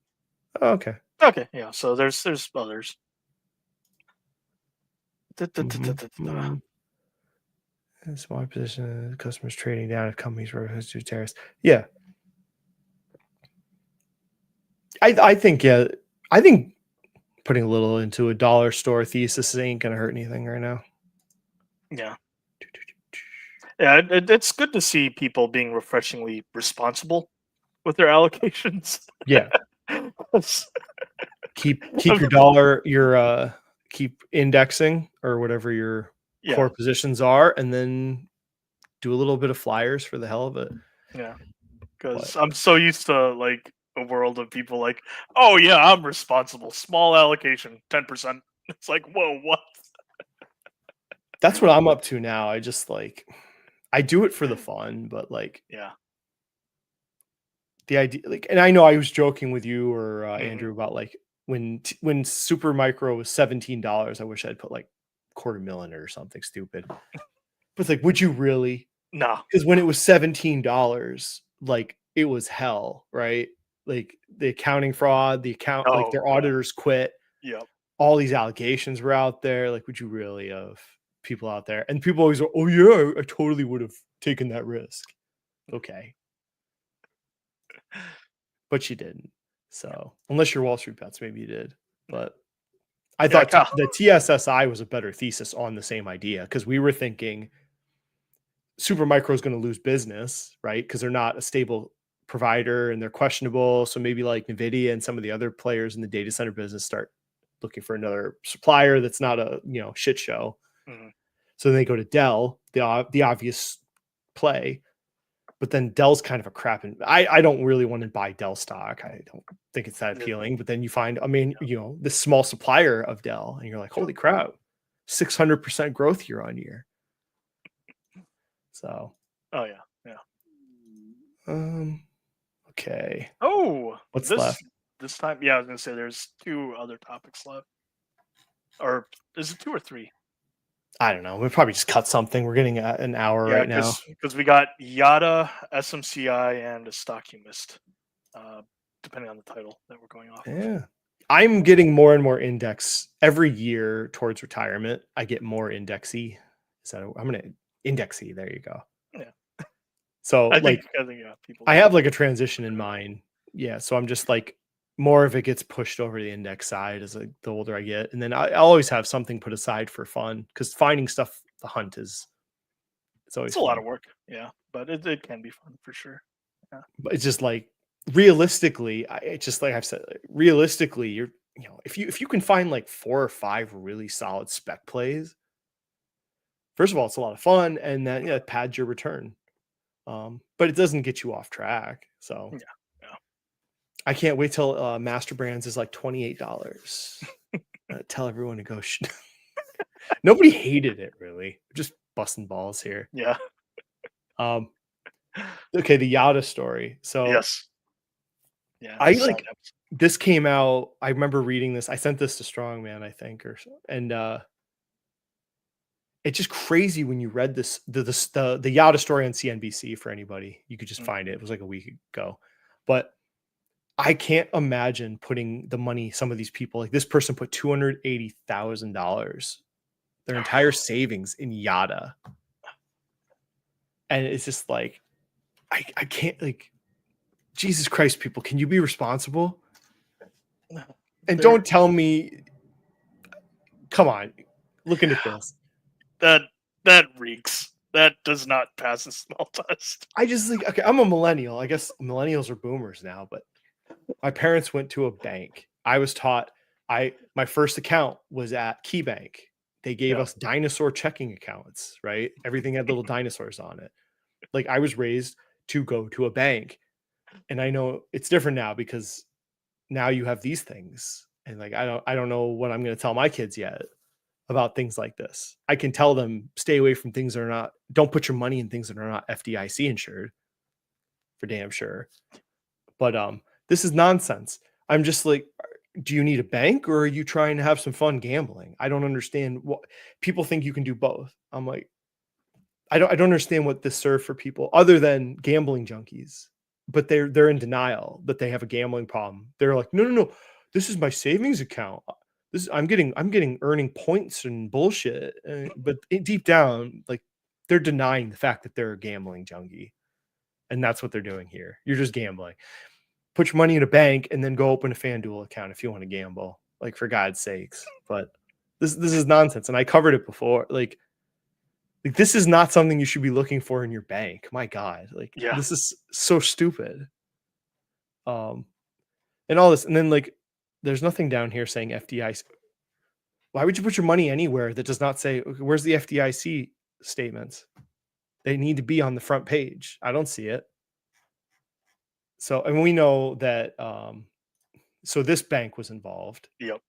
Oh, okay. Okay, yeah. So there's others. Mm-hmm. Small position, customers trading down if companies were to tariffs. Yeah. I think putting a little into a dollar store thesis ain't gonna hurt anything right now. Yeah. Yeah, it's good to see people being refreshingly responsible with their allocations. Yeah. It's- Keep your dollar, keep indexing or whatever your yeah, core positions are, and then do a little bit of flyers for the hell of it. yeah. But Because I'm so used to like a world of people like, oh yeah, I'm responsible. Small allocation, 10%. It's like, whoa, what? that's what I'm up to now. I just I do it for the fun, but like Yeah, the idea, like, and I know I was joking with you or Andrew about like when Super Micro was $17, I wish I'd put like $250,000 in it or something stupid. But it's like, would you really? No. Because when it was $17, like it was hell, right? Like the accounting fraud, like their auditors quit. Yep. All these allegations were out there. Like, would you really have people out there? And people always go, oh yeah, I totally would have taken that risk. Okay. But you didn't. So unless you're Wall Street Bets, maybe you did. But I thought the TSSI was a better thesis on the same idea, because we were thinking Supermicro is going to lose business, right? Because they're not a stable provider and they're questionable. So maybe like NVIDIA and some of the other players in the data center business start looking for another supplier that's not a shit show. Mhm. So they go to Dell, the obvious play. But then Dell's kind of a crap. And I don't really want to buy Dell stock. I don't think it's that appealing. But then you find, this small supplier of Dell, and you're like, holy crap, 600% growth year on year. So. Oh yeah. Okay. Oh, What's left? This time, yeah, I was gonna say there's 2 other topics left. Or is it 2 or 3? I don't know. We'll probably just cut something. We're getting an hour right now. Because we got Yotta, SMCI, and a stock you missed, depending on the title that we're going off. Yeah. I'm getting more and more index every year towards retirement. I get more indexy. I'm going to indexy. There you go. Yeah. So I think people. I have like a transition in mind. Yeah. So I'm just like, more of it gets pushed over the index side as the older I get. And then I always have something put aside for fun, because finding stuff, the hunt it's always a lot of work. Yeah. But it can be fun for sure. Yeah. But it's just like, realistically, it's just like I've said, realistically, you're, if you can find like 4 or 5 really solid spec plays, first of all, it's a lot of fun. And then it pads your return. But it doesn't get you off track. So yeah. I can't wait till Master Brands is like $28. Tell everyone to go. Nobody hated it, really. Just busting balls here. Yeah. Okay, the Yotta story. So yes. Yeah. this came out. I remember reading this. I sent this to Strongman, I think, and it's just crazy when you read this. The Yotta story on CNBC. For anybody, you could just find it. It was like a week ago, but I can't imagine putting the money. Some of these people, like this person, put $280,000, their entire savings in Yotta, and it's just like, I can't, like, Jesus Christ, people, can you be responsible? And don't tell me, come on, looking at this, that reeks. That does not pass the smell test. I just think, okay, I'm a millennial. I guess millennials are boomers now, but my parents went to a bank. I was taught, my first account was at KeyBank. They gave us dinosaur checking accounts, right? Everything had little dinosaurs on it. Like, I was raised to go to a bank, and I know it's different now because now you have these things. And like, I don't know what I'm going to tell my kids yet about things like this. I can tell them, stay away from things that are not, don't put your money in things that are not FDIC insured, for damn sure. But this is nonsense. I'm just like, do you need a bank, or are you trying to have some fun gambling? I don't understand what people think you can do both. I'm like, I don't understand what this served for people other than gambling junkies, but they're in denial that they have a gambling problem. They're like, no, this is my savings account. I'm getting earning points and bullshit. But deep down, like, they're denying the fact that they're a gambling junkie. And that's what they're doing here. You're just gambling. Put your money in a bank and then go open a FanDuel account if you want to gamble, like, for God's sakes. But this is nonsense. And I covered it before. Like this is not something you should be looking for in your bank. My God, this is so stupid. And all this, and then like, there's nothing down here saying FDIC. Why would you put your money anywhere that does not say, okay, where's the FDIC statements? They need to be on the front page. I don't see it. So, and we know that, so this bank was involved. Yep.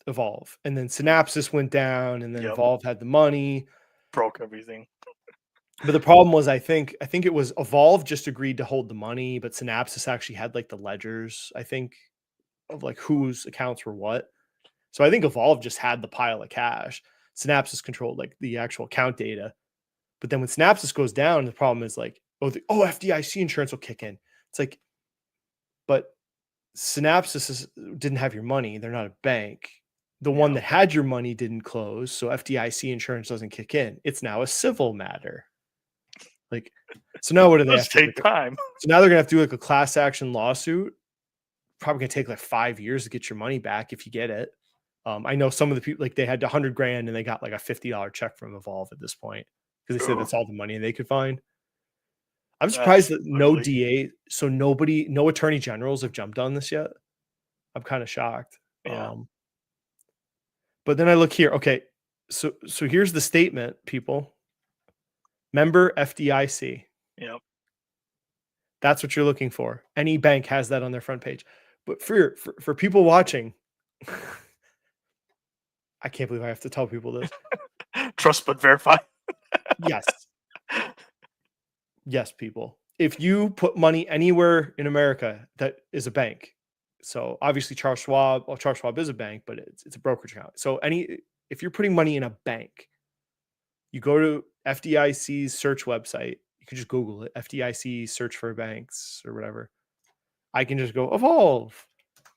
Evolve. And then Synapsis went down, and then Evolve had the money. Broke everything. But the problem was, I think it was Evolve just agreed to hold the money, but Synapsys actually had like the ledgers, I think, of like whose accounts were what. So I think Evolve just had the pile of cash. Synapsys controlled like the actual account data. But then when Synapsys goes down, the problem is like, FDIC insurance will kick in. It's like, but Synapsys didn't have your money. They're not a bank. The one that had your money didn't close, so FDIC insurance doesn't kick in. It's now a civil matter. Like, so now what do they have to take time? So now they're gonna have to do like a class action lawsuit. Probably gonna take like 5 years to get your money back if you get it. I know some of the people, like they had $100,000 and they got like a $50 check from Evolve at this point because they said that's all the money they could find. I'm surprised that no DA, so no attorney generals have jumped on this yet. I'm kind of shocked. Yeah. But then I look here. Okay, so here's the statement, people. Member FDIC. Yep. That's what you're looking for. Any bank has that on their front page. But for people watching, I can't believe I have to tell people this. Trust but verify. Yes. Yes, people. If you put money anywhere in America that is a bank, so obviously Charles Schwab is a bank, but it's a brokerage account. So if you're putting money in a bank, you go to FDIC's search website. You can just Google it, FDIC search for banks or whatever. I can just go Evolve,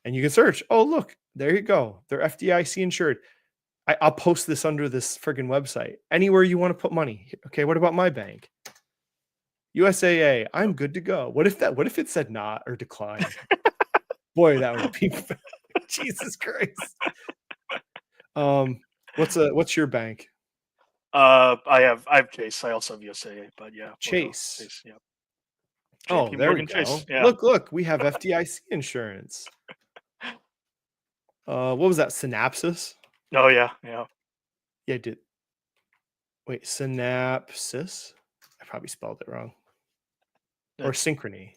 and you can search. Oh, look, there you go. They're FDIC insured. I'll post this under this friggin' website. Anywhere you want to put money. Okay, what about my bank? USAA, I'm good to go. What if it said not or decline? Boy, that would be Jesus Christ. What's your bank? I have Chase. I also have USAA, but yeah. Chase. Yeah. Oh, JP there we Morgan go. Chase, yeah. Look, we have FDIC insurance. What was that? Synapsys? Oh yeah. Yeah, wait, Synapsys? I probably spelled it wrong. Or Synchrony.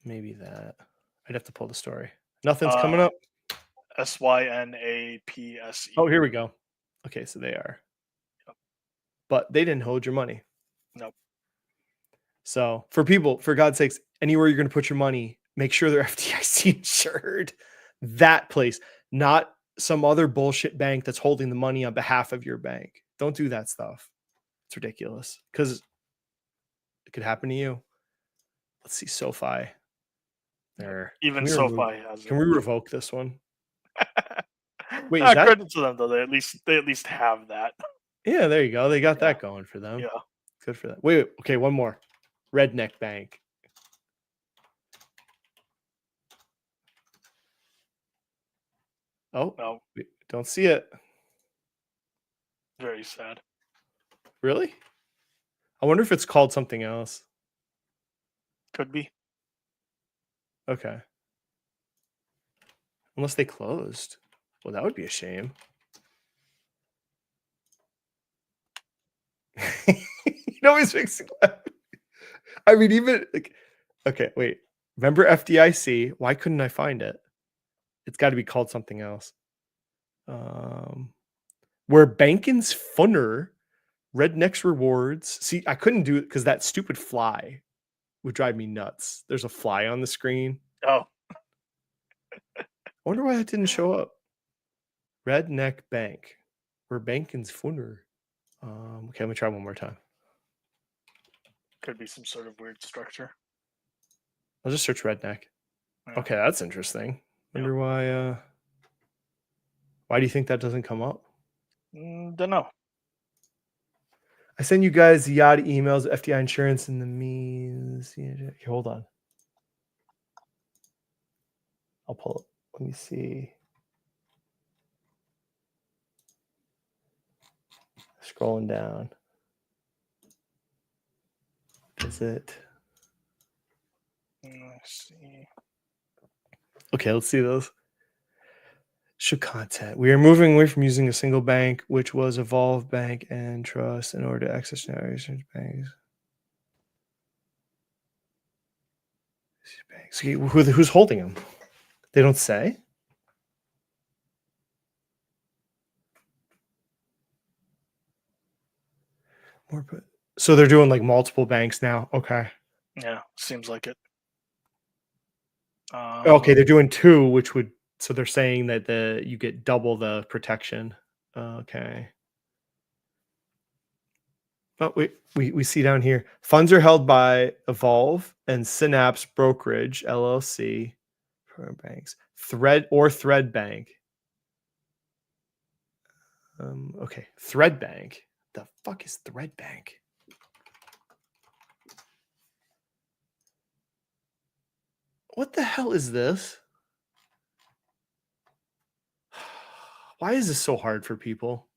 Maybe that. I'd have to pull the story. Nothing's coming up. SYNAPSE. Oh, here we go. Okay, so they are. Yep. But they didn't hold your money. Nope. So for God's sakes, anywhere you're going to put your money, make sure they're FDIC insured. That place, not some other bullshit bank that's holding the money on behalf of your bank. Don't do that stuff. It's ridiculous because it could happen to you. Let's see, SoFi. There. Even SoFi has it. Can we revoke this one? Wait, is that credit to them though? They at least have that. Yeah, there you go. They got that going for them. Yeah. Good for that. Wait, okay, one more. Redneck Bank. Oh, No. Don't see it. Very sad. Really? I wonder if it's called something else. Could be. Okay. Unless they closed. Well, that would be a shame. It always makes me laugh. I mean, even like, okay, wait. Remember FDIC? Why couldn't I find it? It's got to be called something else. Where Bankin's Funner, Redneck's Rewards. See, I couldn't do it because that stupid fly would drive me nuts. There's a fly on the screen. Oh. I wonder why that didn't show up. Redneck Bank. Where Bankin's Funner. Okay, let me try one more time. Could be some sort of weird structure. I'll just search Redneck. Yeah. Okay, that's interesting. Wonder why do you think that doesn't come up? Don't know. I send you guys the Yotta emails, FDI insurance, and the means. Here, hold on. I'll pull it. Let me see. Scrolling down. Is it? Let's see. Okay, let's see those. Show content. We are moving away from using a single bank, which was Evolve Bank and Trust, in order to access generic banks. Okay, who's holding them? They don't say. So they're doing like multiple banks now. Okay. Yeah, seems like it. Okay, they're doing 2, which would, so they're saying that you get double the protection. Okay. Oh, we see down here, funds are held by Evolve and Synapse Brokerage LLC, program banks, Thread Bank. Okay, Thread Bank. The fuck is Thread Bank? What the hell is this? Why is this so hard for people?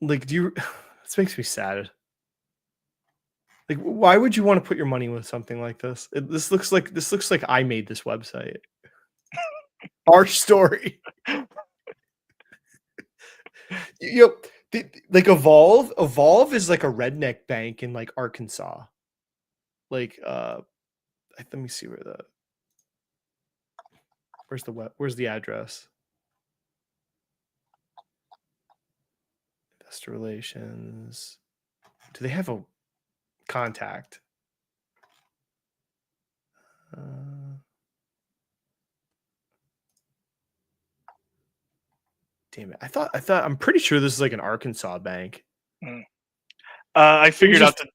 Like, this makes me sad. Like, why would you want to put your money with something like this? This looks like I made this website. Our story. Like Evolve is like a redneck bank in like Arkansas. Like, let me see where's the address? Investor relations. Do they have a contact? Damn it. I'm pretty sure this is like an Arkansas bank. I figured out that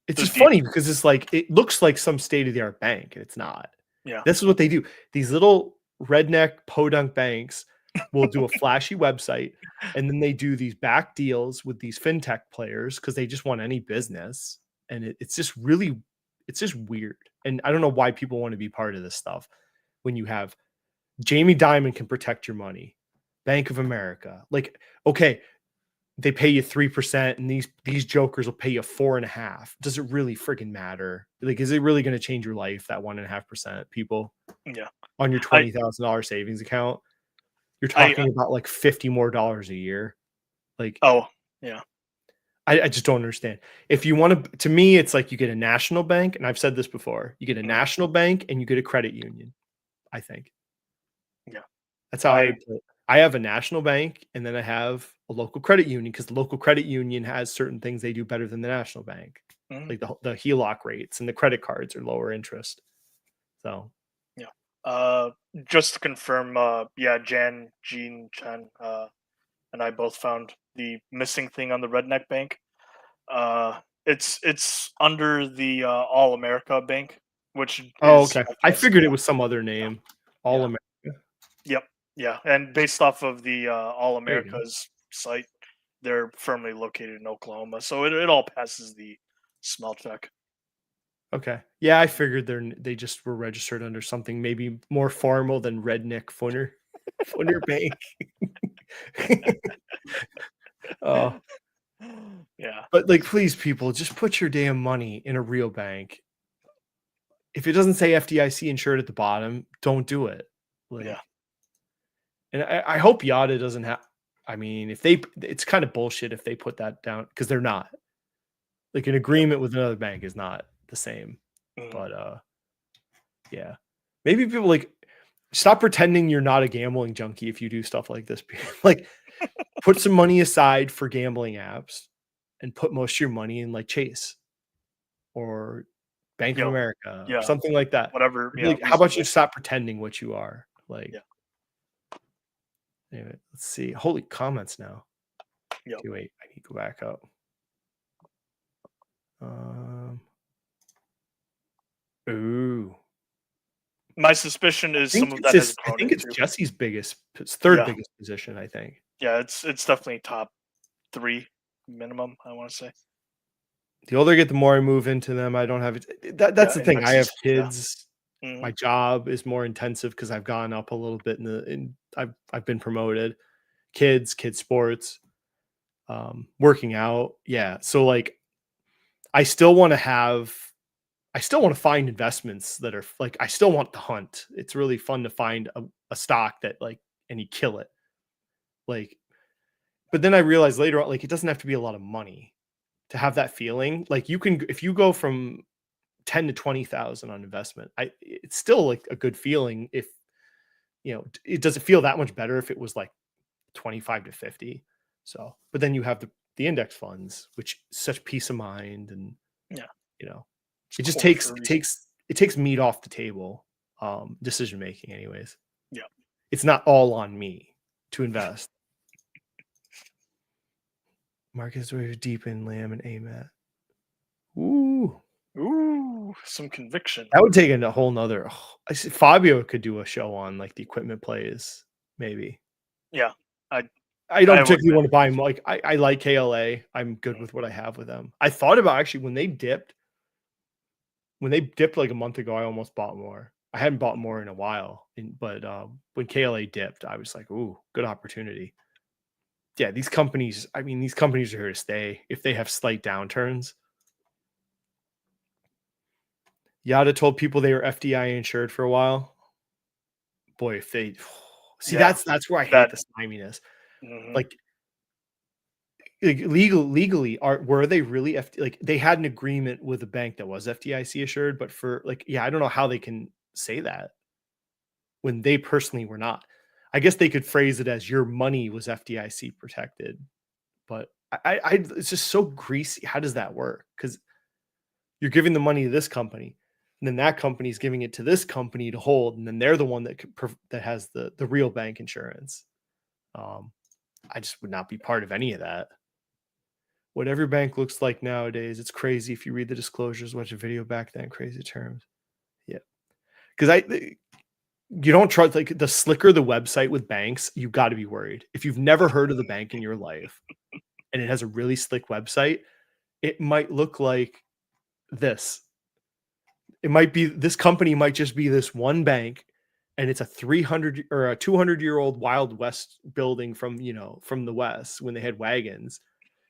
it's just funny because it's like, it looks like some state-of-the-art bank and it's not. Yeah. This is what they do. These little redneck podunk banks will do a flashy website, and then they do these back deals with these fintech players because they just want any business. And it's just weird. And I don't know why people want to be part of this stuff when you have Jamie Dimon can protect your money. Bank of America. Like, okay, they pay you 3%, and these jokers will pay you 4.5%. Does it really freaking matter? Like, is it really going to change your life, that 1.5%, people? Yeah. On your $20,000 savings account, you're talking about like $50 more a year. Like, oh yeah. I just don't understand. If you want to me, it's like you get a national bank, and I've said this before. You get a national bank and you get a credit union. I think. Yeah. That's how I would put it. I have a national bank, and then I have a local credit union, because the local credit union has certain things they do better than the national bank. Like the HELOC rates and the credit cards are lower interest. So, yeah. Just to confirm, Jean Chen, and I both found the missing thing on the redneck bank. It's under the All America Bank, which okay. I figured it was some other name. All America. Yep. Yeah, and based off of the All America's site, they're firmly located in Oklahoma, so it all passes the smell check. Okay. Yeah, I figured they just were registered under something maybe more formal than Redneck Funner Bank. Oh. Yeah. But like, please, people, just put your damn money in a real bank. If it doesn't say FDIC insured at the bottom, don't do it. Like, yeah. And I hope Yotta doesn't have. I mean, it's kind of bullshit if they put that down, because they're not. Like, an agreement with another bank is not the same. But yeah, maybe people like stop pretending you're not a gambling junkie if you do stuff like this. Like, put some money aside for gambling apps and put most of your money in like Chase or Bank of America, or something like that. Whatever. Yeah. Like, how about you stop pretending what you are? Like, anyway, let's see. Holy comments now. Okay, wait, I need to go back up. Ooh. My suspicion is some of that has grown. I think it's Jesse's third biggest position, I think. Yeah, it's definitely top 3 minimum, I want to say. The older I get, the more I move into them. I don't have it. That's the thing. I have kids. My job is more intensive because I've gone up a little bit I've been promoted. Kids sports, working out. Yeah. So like, I still want to find investments that are like, I still want the hunt. It's really fun to find a stock that like, and you kill it. Like, but then I realized later on, like, it doesn't have to be a lot of money to have that feeling. Like, you can, if you go from 10 to 20,000 on investment, it's still like a good feeling. If, it doesn't feel that much better if it was like 25 to 50. So, but then you have the index funds, which is such peace of mind, and Yeah. you know, It's it just core takes for a it reason. takes meat off the table. Decision making, anyways. Yeah. It's not all on me to invest. Markets were deep in Lamb and AMAT. Ooh, Ooh, some conviction. that would take a whole nother. I see Fabio could do a show on like the equipment plays, maybe. Yeah. I don't I particularly would- want to buy them. Like I like KLA. I'm good with what I have with them. I thought about actually when they dipped like a month ago, I almost bought more. I hadn't bought more in a while, but when KLA dipped, I was like, "Ooh, good opportunity." Yeah, these companies. I mean, these companies are here to stay. If they have slight downturns, Yotta told people they were FDIC insured for a while. Boy, if they see, Yeah, that's where I hate that- the sliminess. Mhm. Like legally, were they really like they had an agreement with a bank that was FDIC assured, but for like, yeah, I don't know how they can say that when they personally were not. I guess they could phrase it as your money was FDIC protected, but I it's just so greasy. How does that work? Because you're giving the money to this company, and then that company is giving it to this company to hold, and then they're the one that has the real bank insurance. I just would not be part of any of that. What every bank looks like nowadays, it's crazy. If you read the disclosures, watch a video back then, crazy terms. Yeah, because you don't trust, like, the slicker the website with banks, you got to be worried. If you've never heard of the bank in your life and it has a really slick website, it might look like this. It might be, this company might just be this one bank, and it's a 300 or a 200-year-old Wild West building from the West when they had wagons.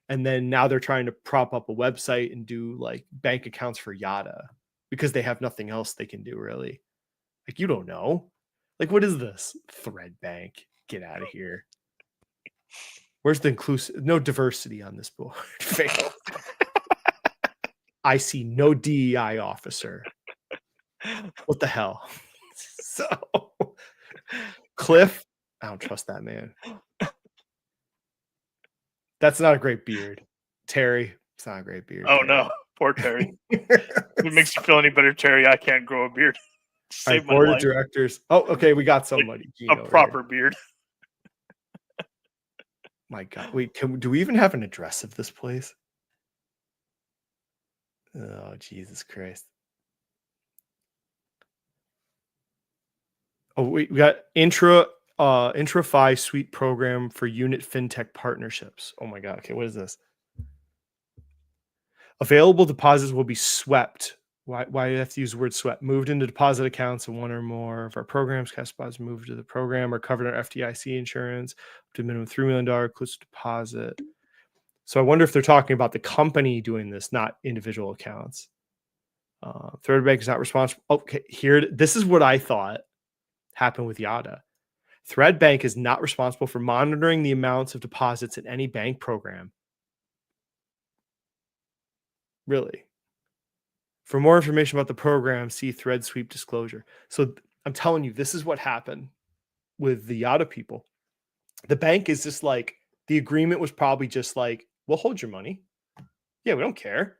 And then now they're trying to prop up a website and do like bank accounts for Yotta because they have nothing else they can do, really. Like, you don't know. Like, what is this? Thread Bank. Get out of here. Where's the inclusive? No diversity on this board. Fail. I see no DEI officer. What the hell? So, Cliff, I don't trust that man. That's not a great beard. Terry, it's not a great beard. Oh Terry. no, poor Terry. If it makes you feel any better, Terry, I can't grow a beard. All right, Save my board of life. directors. Oh, okay, we got somebody. A Gino, right proper beard. here. My God, wait, do we even have an address of this place? Oh, Jesus Christ. Oh, we got Intra-Fi Suite Program for Unit FinTech Partnerships. Oh my God. Okay, what is this? Available deposits will be swept. Why do you have to use the word swept? Moved into deposit accounts in one or more of our programs. Cash deposits moved to the program are covered under FDIC insurance up to a minimum $3 million inclusive deposit. So I wonder if they're talking about the company doing this, not individual accounts. Third Bank is not responsible. Okay, this is what I thought happened with Yotta. Thread Bank is not responsible for monitoring the amounts of deposits in any bank program. Really? For more information about the program, see Thread Sweep disclosure. So I'm telling you, this is what happened with the Yotta people. The bank is just like, the agreement was probably just like, we'll hold your money. Yeah, we don't care.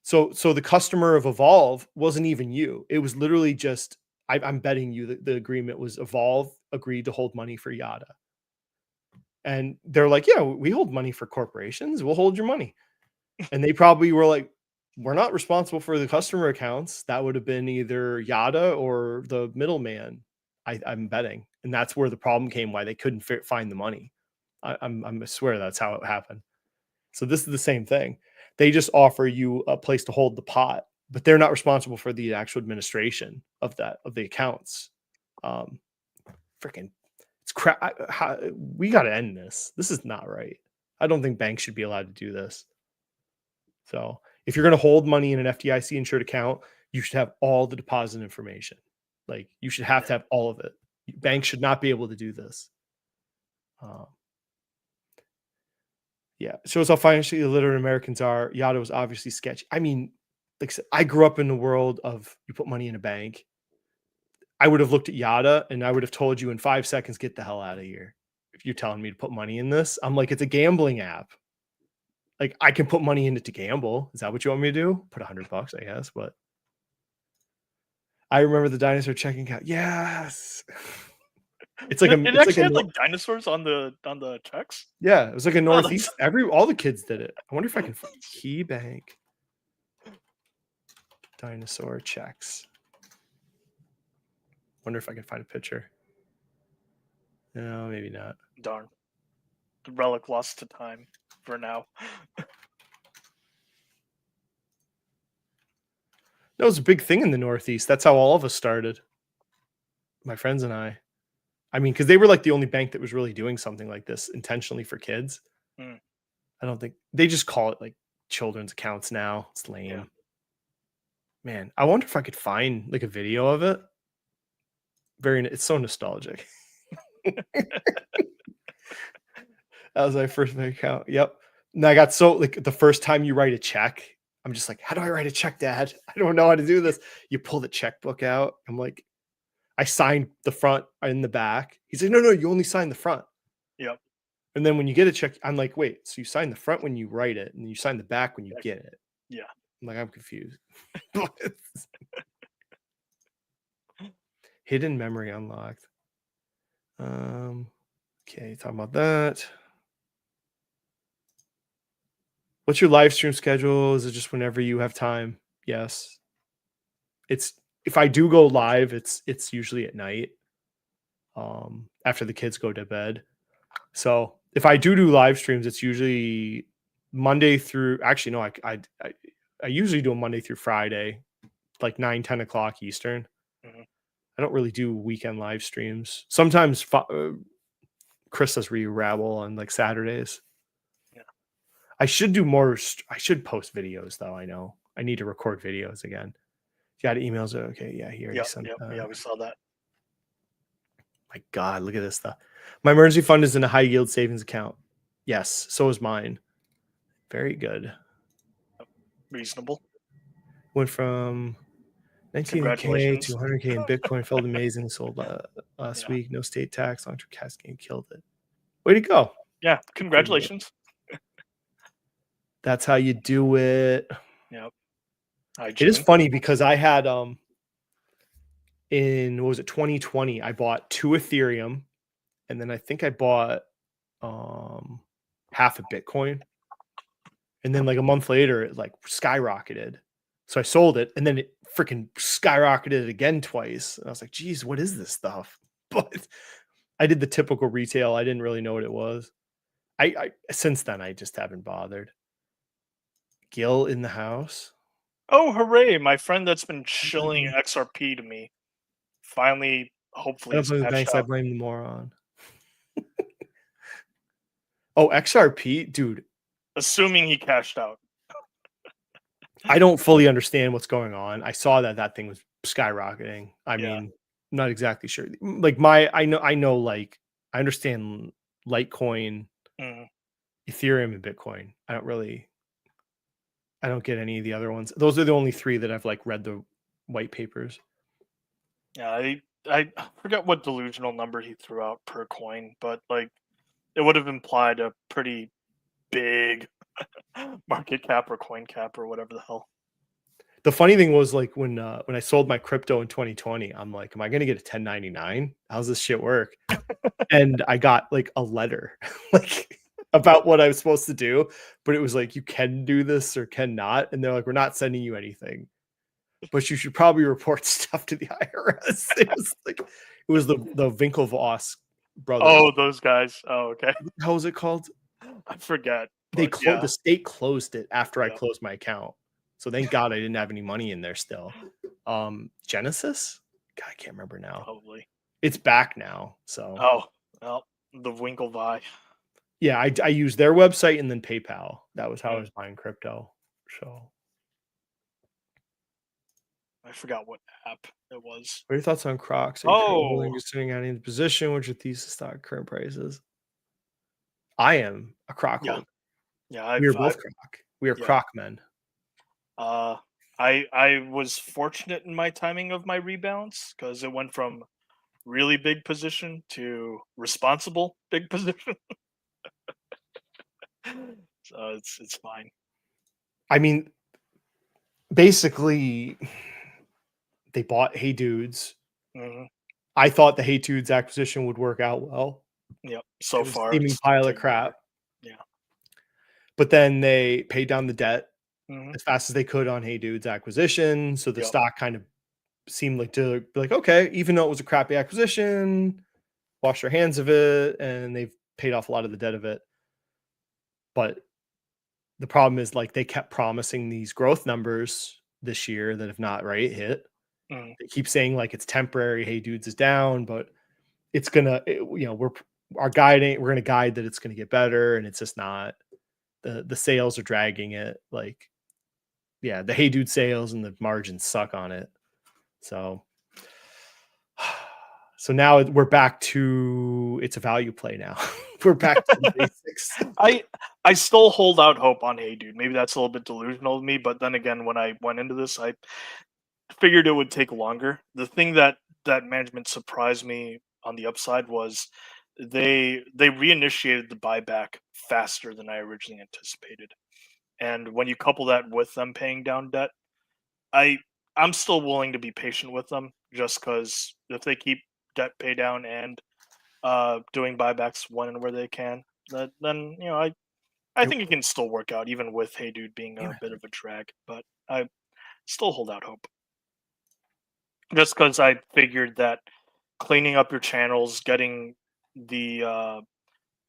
So the customer of Evolve wasn't even you. It was literally just, I'm betting you that the agreement was Evolve agreed to hold money for Yotta. And they're like, yeah, we hold money for corporations. We'll hold your money. And they probably were like, we're not responsible for the customer accounts. That would have been either Yotta or the middleman, I'm betting. And that's where the problem came, why they couldn't find the money. I swear that's how it happened. So this is the same thing. They just offer you a place to hold the pot, but they're not responsible for the actual administration of the accounts. Freaking, it's crap. We got to end this. This is not right. I don't think banks should be allowed to do this. So if you're going to hold money in an FDIC insured account, you should have all the deposit information. Like, you should have to have all of it. Banks should not be able to do this. Yeah, shows how financially illiterate Americans are. Yotta was obviously sketchy. I mean, like I said, I grew up in the world of you put money in a bank. I would have looked at Yotta and I would have told you in 5 seconds, get the hell out of here. If you're telling me to put money in this, I'm like, it's a gambling app. Like I can put money in it to gamble. Is that what you want me to do? Put $100, I guess. But I remember the dinosaur checking account. Yes. It's like It actually had like dinosaurs on the checks. yeah, it was like a Oh, Northeast. All the kids did it. I wonder if I can find Key Bank dinosaur checks. Wonder if I can find a picture. No, maybe not. Darn. The relic lost to time for now. That was a big thing in the Northeast. That's how all of us started. My friends and I. I mean, because they were like the only bank that was really doing something like this intentionally for kids. Mm. I don't think they just call it like children's accounts now. It's lame. Yeah. Man, I wonder if I could find like a video of it. It's so nostalgic. That was my first bank account. Yep. And I got so like the first time you write a check, I'm just like, how do I write a check, Dad? I don't know how to do this. You pull the checkbook out. I'm like, I signed the front and the back. He's like, no, you only sign the front. Yep. And then when you get a check, I'm like, wait, so you sign the front when you write it and you sign the back when you get it. Yeah. I'm like, I'm confused. Hidden memory unlocked. Okay, talking about that. What's your live stream schedule? Is it just whenever you have time? Yes. It's if I do go live, it's usually at night. After the kids go to bed. So if I do live streams, it's usually Monday through actually no, I usually do a Monday through Friday, like 9-10 o'clock Eastern. Mhm. I don't really do weekend live streams. Sometimes Chris does Rabble on like Saturdays. Yeah. I should do more. I should post videos though. I know I need to record videos again. You got emails? Okay, yeah, he already sent. Yeah, we saw that. My God, look at this stuff. My emergency fund is in a high yield savings account. Yes, so is mine. Very good. Reasonable. Went from 19K to 100K in Bitcoin. Felt amazing. Sold last week. No state tax. Long-term cash gain. Killed it. Way to go. Yeah, congratulations. That's how you do it. Yep. It is funny because I had in 2020, I bought 2 Ethereum, and then I think I bought half a Bitcoin. And then like a month later, it like skyrocketed. So I sold it, and then it freaking skyrocketed again twice. And I was like, geez, what is this stuff? But I did the typical retail. I didn't really know what it was. I since then, I just haven't bothered. Gil in the house. Oh, hooray. My friend that's been shilling XRP to me finally, hopefully, I don't blame the banks. I blame the moron. Oh, XRP, dude. Assuming he cashed out. I don't fully understand what's going on. I saw that thing was skyrocketing. I mean, not exactly sure. Like I know like I understand Litecoin, Ethereum, and Bitcoin. I don't get any of the other ones. Those are the only 3 that I've like read the white papers. Yeah, I forgot what delusional number he threw out per coin, but like it would have implied a pretty big market cap or coin cap or whatever the hell. The funny thing was like when I sold my crypto in 2020, I'm like, am I going to get a 1099? How's this shit work? And I got like a letter like about what I was supposed to do, but it was like, you can do this or cannot. And they're like, we're not sending you anything, but you should probably report stuff to the IRS. It was the Winklevoss brothers. Oh, those guys. Oh, okay. How was it called? I forget. The state closed it after I closed my account. So thank God I didn't have any money in there still. Genesis? God, I can't remember now. Probably. It's back now. So well, the Winklevi. Yeah, I used their website and then PayPal. That was how I was buying crypto. So I forgot what app it was. What are your thoughts on Crocs? You're sitting out in the position. What's your thesis stock current prices? I am a Croc. Yeah, we are both Croc. We are Croc men. I was fortunate in my timing of my rebounds because it went from really big position to responsible big position. So it's fine. I mean, basically, they bought Hey Dudes. Hmm. I thought the Hey Dudes acquisition would work out well. Yep. So It was a far, steaming it's pile of taken crap. over. Yeah. But then they paid down the debt Hmm. as fast as they could on Hey Dudes acquisition. So the Yep. stock kind of seemed like to be like, okay, even though it was a crappy acquisition, wash their hands of it, and they've paid off a lot of the debt of it. But the problem is, like, they kept promising these growth numbers this year that have not hit. Mhm. They keep saying like it's temporary. Hey Dudes is down, but it's gonna, we're gonna guide that it's gonna get better, and it's just not. The sales are dragging it. Like, yeah, the Hey Dude sales and the margins suck on it. So now we're back to, it's a value play now. We're back to the basics. I still hold out hope on Hey Dude. Maybe that's a little bit delusional of me, but then again, when I went into this, I figured it would take longer. The thing that management surprised me on the upside was they reinitiated the buyback faster than I originally anticipated. And when you couple that with them paying down debt, I I'm still willing to be patient with them just because if they keep debt pay down and doing buybacks when and where they can, then I think it can still work out even with Hey Dude being a bit of a drag. But I still hold out hope just because I figured that cleaning up your channels, getting the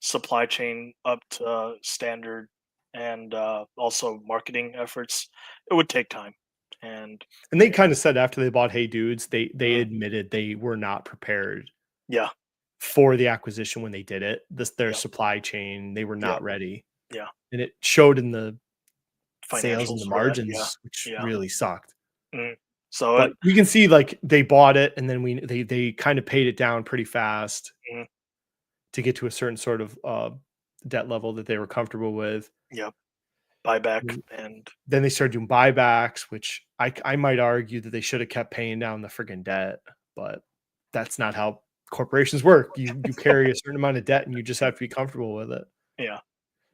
supply chain up to standard, and also marketing efforts, it would take time. And they kind of said after they bought Hey Dudes, they Mhm. admitted they were not prepared yeah, for the acquisition when they did it. Their Yep. supply chain, they were Yep. not ready. Yeah. And it showed in the sales and Financials the for that, yeah, margins, which yeah. really sucked. Mhm. So But you can see, like, they bought it, and then they kind of paid it down pretty fast Mhm. to get to a certain sort of debt level that they were comfortable with. Yep, buyback Mm. and Then they started doing buybacks, which I might argue that they should have kept paying down the friggin' debt, but that's not how corporations work. You carry a certain amount of debt, and you just have to be comfortable with it. yeah.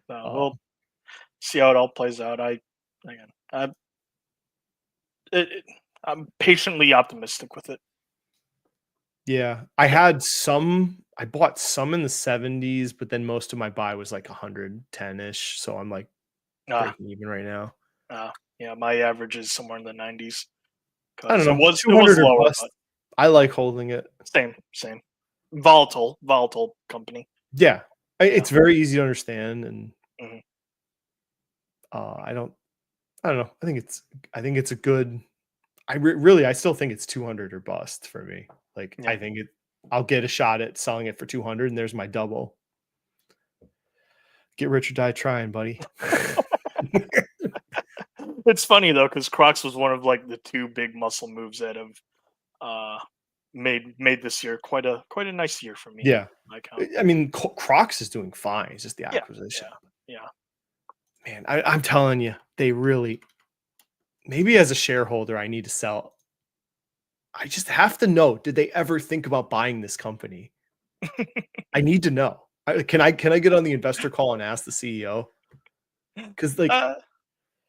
Um, We'll see how it all plays out. Again, it, it, I'm patiently optimistic with it. yeah, I bought some in the 70s, but then most of my buy was like 110-ish. So I'm like Ah, breaking even right now. yeah, my average is somewhere in the 90s I don't because know, it was 200 or lower, bust. but I like holding it. same. Volatile company. Yeah, Yeah. it's very easy to understand, and Mhm. I don't know. I think it's a good. Really, I still think it's 200 or bust for me. Like, Yeah. I think I'll get a shot at selling it for 200, and there's my double. Get rich or die trying, buddy. It's funny though because Crocs was one of like the two big muscle moves that have uh, made this year quite a nice year for me. Yeah, My count. I mean, Crocs is doing fine. It's just the Yeah, acquisition. yeah. Man, I'm telling you, they really. Maybe as a shareholder, I need to sell. I just have to know, did they ever think about buying this company? I need to know. Can I get on the investor call and ask the CEO? Because, like, Uh,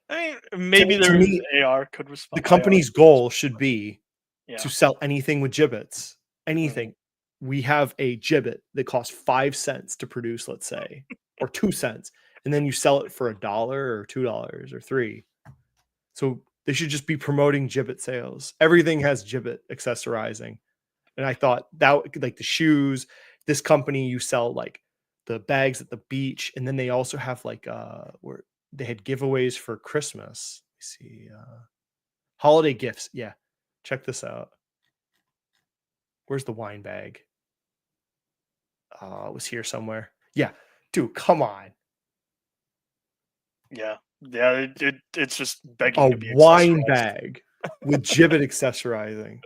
I mean, maybe to there's me, AR could the respond. company's goal should be Yeah. to sell anything with gibbets. Mhm. Anything. We have a gibbet that costs 5 cents to produce, let's say, or 2 cents, and then you sell it for $1 or $2 or 3. So they should just be promoting gibbet sales. Everything has gibbet accessorizing. And I thought that, like, the shoes, this company, you sell like the bags at the beach, and then they also have like where they had giveaways for Christmas. Let me see, holiday gifts. Yeah, check this out. Where's the wine bag? It was here somewhere. Yeah, dude, come on. Yeah. It's just begging A to be wine accessorized. bag with gibbet accessorizing.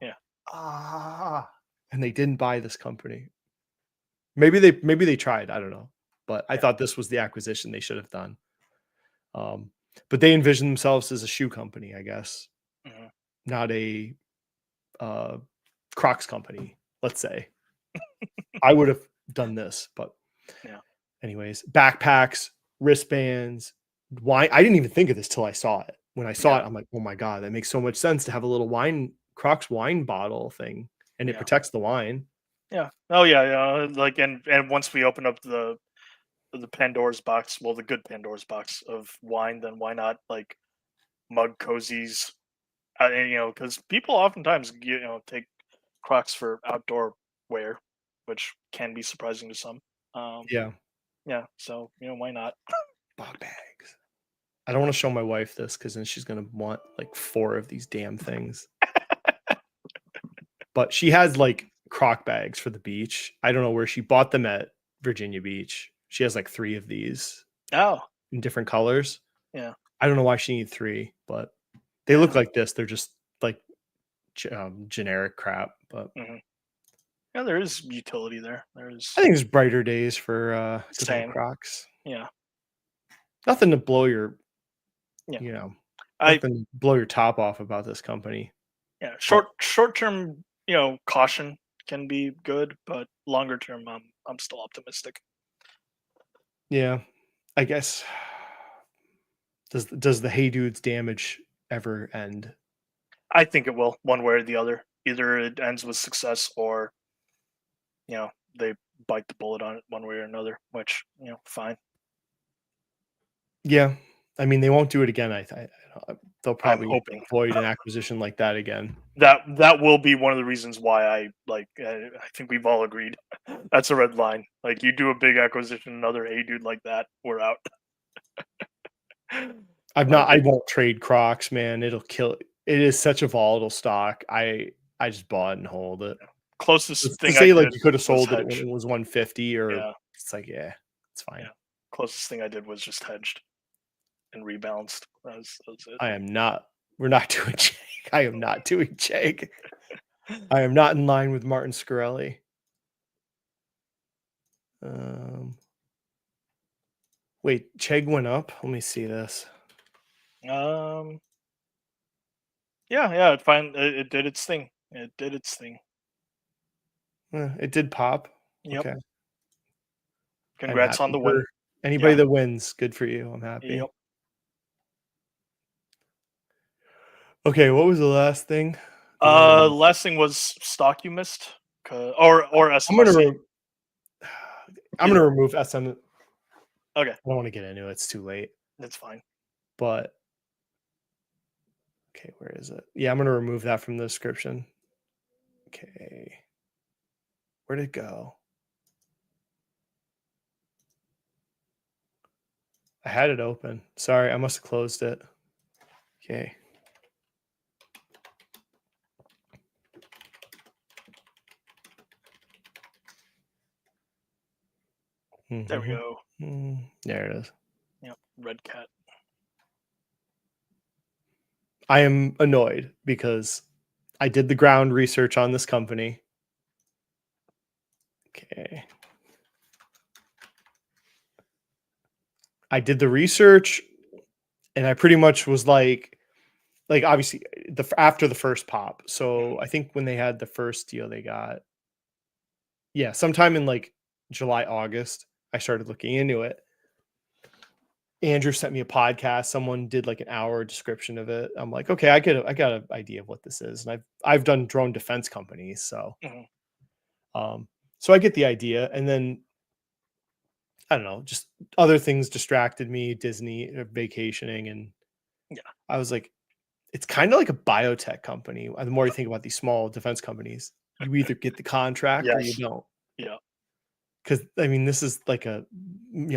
Yeah. And they didn't buy this company. Maybe they tried. I don't know. But I Yeah. thought this was the acquisition they should have done. But they envision themselves as a shoe company, I guess, Mhm. not a Crocs company, let's say. I would have done this, but Yeah. anyways, backpacks, wristbands, wine. I didn't even think of this till I saw it. When I saw it, I'm like, oh my God, that makes so much sense to have a little Crocs wine bottle thing, and it protects the wine. Yeah. Oh yeah. Like, and once we open up the Pandora's box, well, the good Pandora's box of wine, then why not like mug cozies? And, because people oftentimes take Crocs for outdoor wear, which can be surprising to some. Yeah. Yeah. So why not? Bog bags. I don't want to show my wife this because then she's gonna want like 4 of these damn things. But she has like Croc bags for the beach. I don't know where she bought them at Virginia Beach. She has like 3 of these. Oh. In different colors. Yeah. I don't know why she needs 3, but they look like this. They're just like generic crap. But yeah, there is utility there. I think there's brighter days for Crocs. Yeah. Nothing to blow your, nothing to blow your top off about this company. Yeah, short term, caution can be good, but longer term, I'm still optimistic. Yeah, I guess. Does the Hey Dudes damage ever end? I think it will, one way or the other. Either it ends with success, or they bite the bullet on it one way or another. Which fine. Yeah, I mean they won't do it again. They'll probably avoid an acquisition like that again. That will be one of the reasons why I think we've all agreed that's a red line. Like, you do a big acquisition, another Hey Dude like that, we're out. I won't trade Crocs, man. It'll kill. It is such a volatile stock. I just bought and hold it. Closest thing say I like did you could have sold was it when it was 150, or it's like it's fine. Yeah. Closest thing I did was just hedged and rebalanced. That was it. We're not doing Jake. I am not doing Jake. I am not in line with Martin Scarelli. Wait, Chegg went up. Let me see this. Yeah, it did its thing. It did its thing. It did pop. Yep. Okay. Congrats on the win. Anybody that wins, good for you. I'm happy. Yep. Okay, what was the last thing? Last thing was stock you missed, or SMCI. I'm gonna remove SM. Okay. I don't want to get into it. It's too late. That's fine. But okay, where is it? Yeah, I'm gonna remove that from the description. Okay. Where'd it go? I had it open. Sorry, I must have closed it. Okay. There we go. There it is. Yep, red cat. I am annoyed because I did the ground research on this company. Okay. I did the research and I pretty much was like obviously after the first pop. So I think when they had the first deal they got, sometime in like July, August, I started looking into it. Andrew sent me a podcast. Someone did like an hour description of it. I'm like, okay, I got an idea of what this is. And I've done drone defense companies. So, so I get the idea. And then I don't know, just other things distracted me, Disney, vacationing. And I was like, it's kind of like a biotech company. The more you think about these small defense companies, you either get the contract or you don't. Yeah. Because I mean, this is like a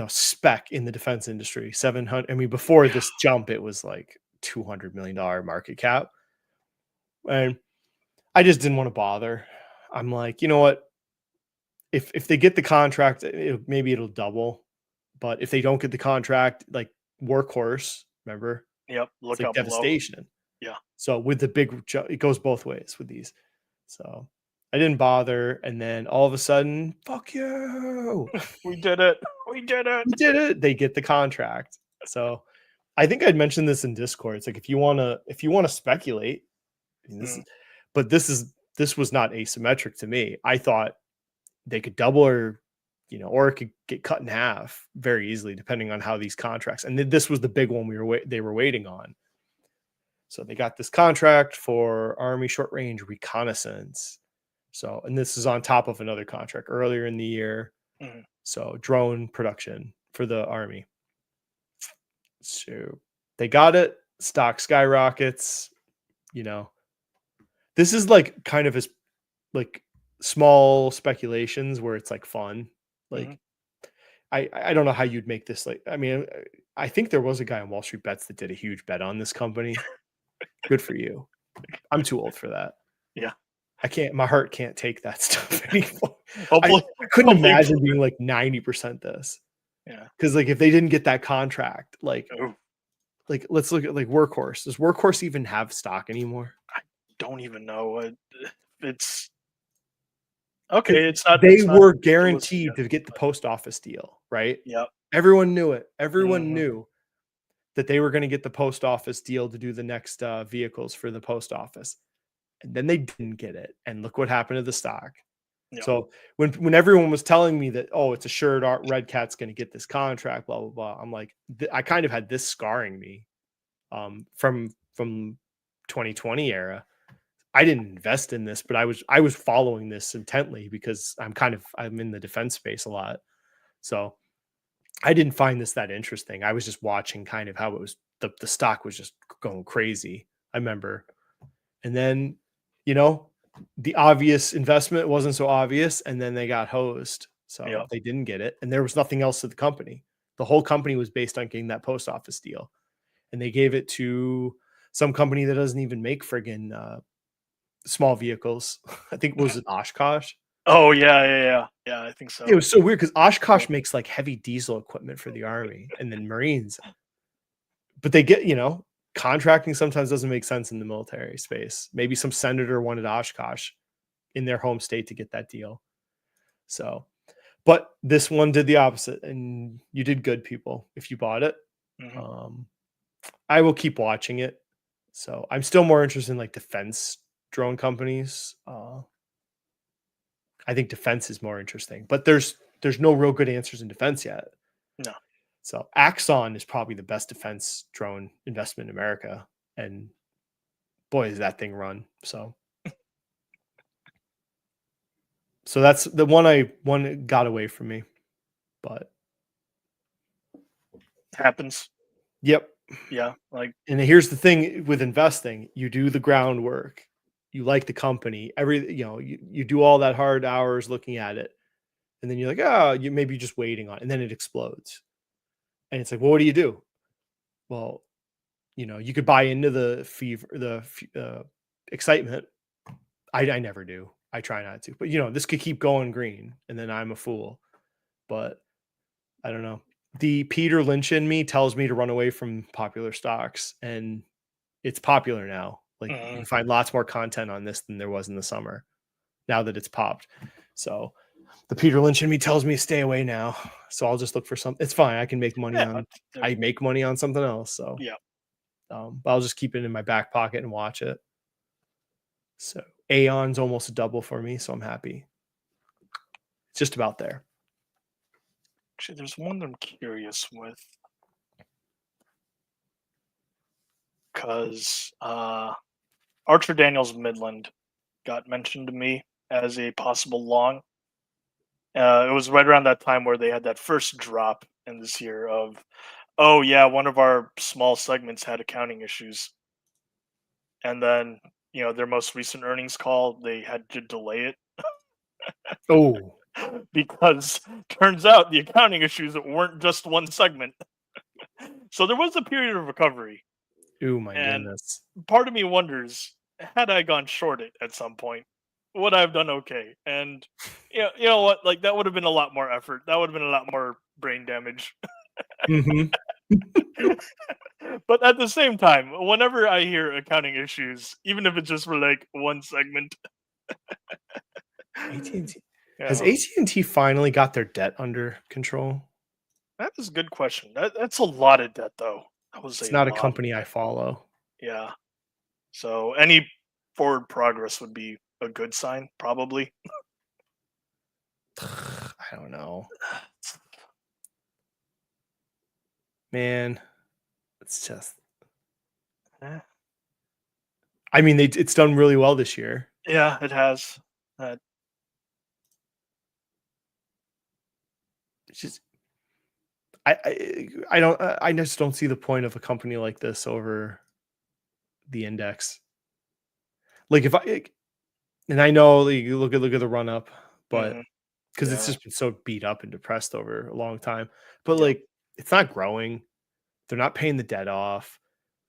spec in the defense industry. 700. I mean, before this jump, it was like $200 million market cap, and I just didn't want to bother. I'm like, you know what? If they get the contract, maybe it'll double. But if they don't get the contract, like Workhorse, remember? Yep. Look like devastation. Below. Yeah. So with the big, it goes both ways with these. So I didn't bother, and then all of a sudden, fuck you! We did it. We did it. We did it. They get the contract. So I think I'd mentioned this in Discord. It's like if you want to speculate, but this was not asymmetric to me. I thought they could double or or it could get cut in half very easily, depending on how these contracts. And this was the big one they were waiting on. So they got this contract for Army short range reconnaissance. So, and this is on top of another contract earlier in the year. Mhm. So drone production for the Army. So they got it. Stock skyrockets. This is like kind of as like small speculations where it's like fun. Like I don't know how you'd make this. Like, I mean, I think there was a guy on Wall Street Bets that did a huge bet on this company. Good for you. I'm too old for that. Yeah. My heart can't take that stuff anymore. Hopefully, I couldn't imagine being like 90% this. Yeah. Because like if they didn't get that contract, like Oh, let's look at like Workhorse. Does Workhorse even have stock anymore? don't even know. It's okay. It's not. They it's not were listed guaranteed yet. to get the post office deal, right? Yep. Everyone knew it. Everyone Mhm. knew that they were going to get the post office deal to do the next vehicles for the post office. And then they didn't get it. And look what happened to the stock. Yep. So when everyone was telling me that, oh, it's assured Red Cat's going to get this contract, blah, blah, blah. I'm like, I kind of had this scarring me from 2020 era. I didn't invest in this, but I was following this intently because I'm in the defense space a lot. So I didn't find this that interesting. I was just watching kind of how it was, the stock was just going crazy. I remember. And then, the obvious investment wasn't so obvious. And then they got hosed. So they didn't get it. And there was nothing else to the company. The whole company was based on getting that post office deal. And they gave it to some company that doesn't even make friggin' small vehicles. I think was it Oshkosh? Oh yeah. I think so. It was so weird because Oshkosh makes like heavy diesel equipment for the Army and then Marines. But they get, contracting sometimes doesn't make sense in the military space. Maybe some senator wanted Oshkosh in their home state to get that deal. So, but this one did the opposite, and you did good, people, if you bought it. Mhm. I will keep watching it. So I'm still more interested in like defense drone companies. I think defense is more interesting, but there's no real good answers in defense yet. No. So Axon is probably the best defense drone investment in America. And boy, does that thing run. So that's the one got away from me, but Happens. yep. Yeah. Like, And here's the thing with investing, you do the groundwork, you like the company, you do all that hard hours looking at it. And then you're like, oh, you maybe just waiting on it. And then it explodes. And it's like, well, what do you do? Well, you could buy into the excitement. I never do. I try not to. But this could keep going green, and then I'm a fool. But I don't know. The Peter Lynch in me tells me to run away from popular stocks, and it's popular now. Like you can find lots more content on this than there was in the summer. Now that it's popped, so the Peter Lynch in me tells me to stay away now. So I'll just look for something. It's fine. I can make money on. I make money on something else. So yeah. But I'll just keep it in my back pocket and watch it. So Aeon's almost a double for me, so I'm happy. It's just about there. Actually, there's one that I'm curious with. Because Archer Daniels Midland got mentioned to me as a possible long. It was right around that time where they had that first drop in this year of, oh yeah, one of our small segments had accounting issues. And then, their most recent earnings call, they had to delay it. Oh. Because turns out the accounting issues weren't just one segment. So there was a period of recovery. Oh my And goodness. part of me wonders, had I gone short it at some point, would I have done okay? And you know what? Like that would have been a lot more effort. That would have been a lot more brain damage. Mm-hmm. But at the same time, whenever I hear accounting issues, even if it's just for like one segment, AT&T. Has AT&T finally got their debt under control? That is a good question. That's a lot of debt, though. It's not a company I follow. Yeah. So any forward progress would be a good sign, probably. I don't know, man. It's just. Eh, I mean, it's done really well this year. yeah, it has. It's just I just don't see the point of a company like this over the index. Like if and I know like, you look at the run up, but Mhm. because it's Yeah. just been so beat up and depressed over a long time. But Yep. like it's not growing. They're not paying the debt off.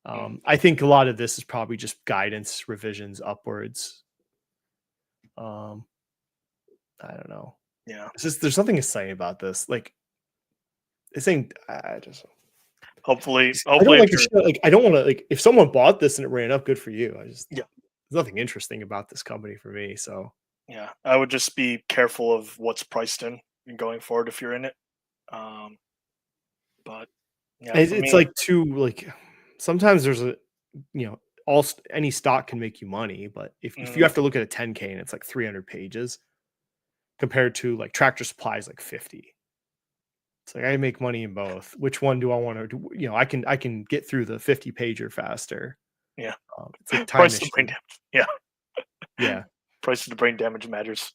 Mm. I think a lot of this is probably just guidance revisions upwards. I don't know. Yeah. It's just there's something to say about this. Like this thing, I just Hopefully, I don't hopefully, like if to you're, like I don't want to like if someone bought this and it ran up, good for you. yeah, There's nothing interesting about this company for me. So yeah, I would just be careful of what's priced in and going forward if you're in it. Um, but yeah, for it's me, like too like sometimes there's a any stock can make you money, but if you mm, have to look at a 10K and it's like 300 pages compared to like Tractor Supply is like 50. It's like I make money in both. Which one do I want to do? I can get through the 50 pager faster. yeah, It's a time price to brain issue. damage. Yeah, Yeah. price to brain damage matters.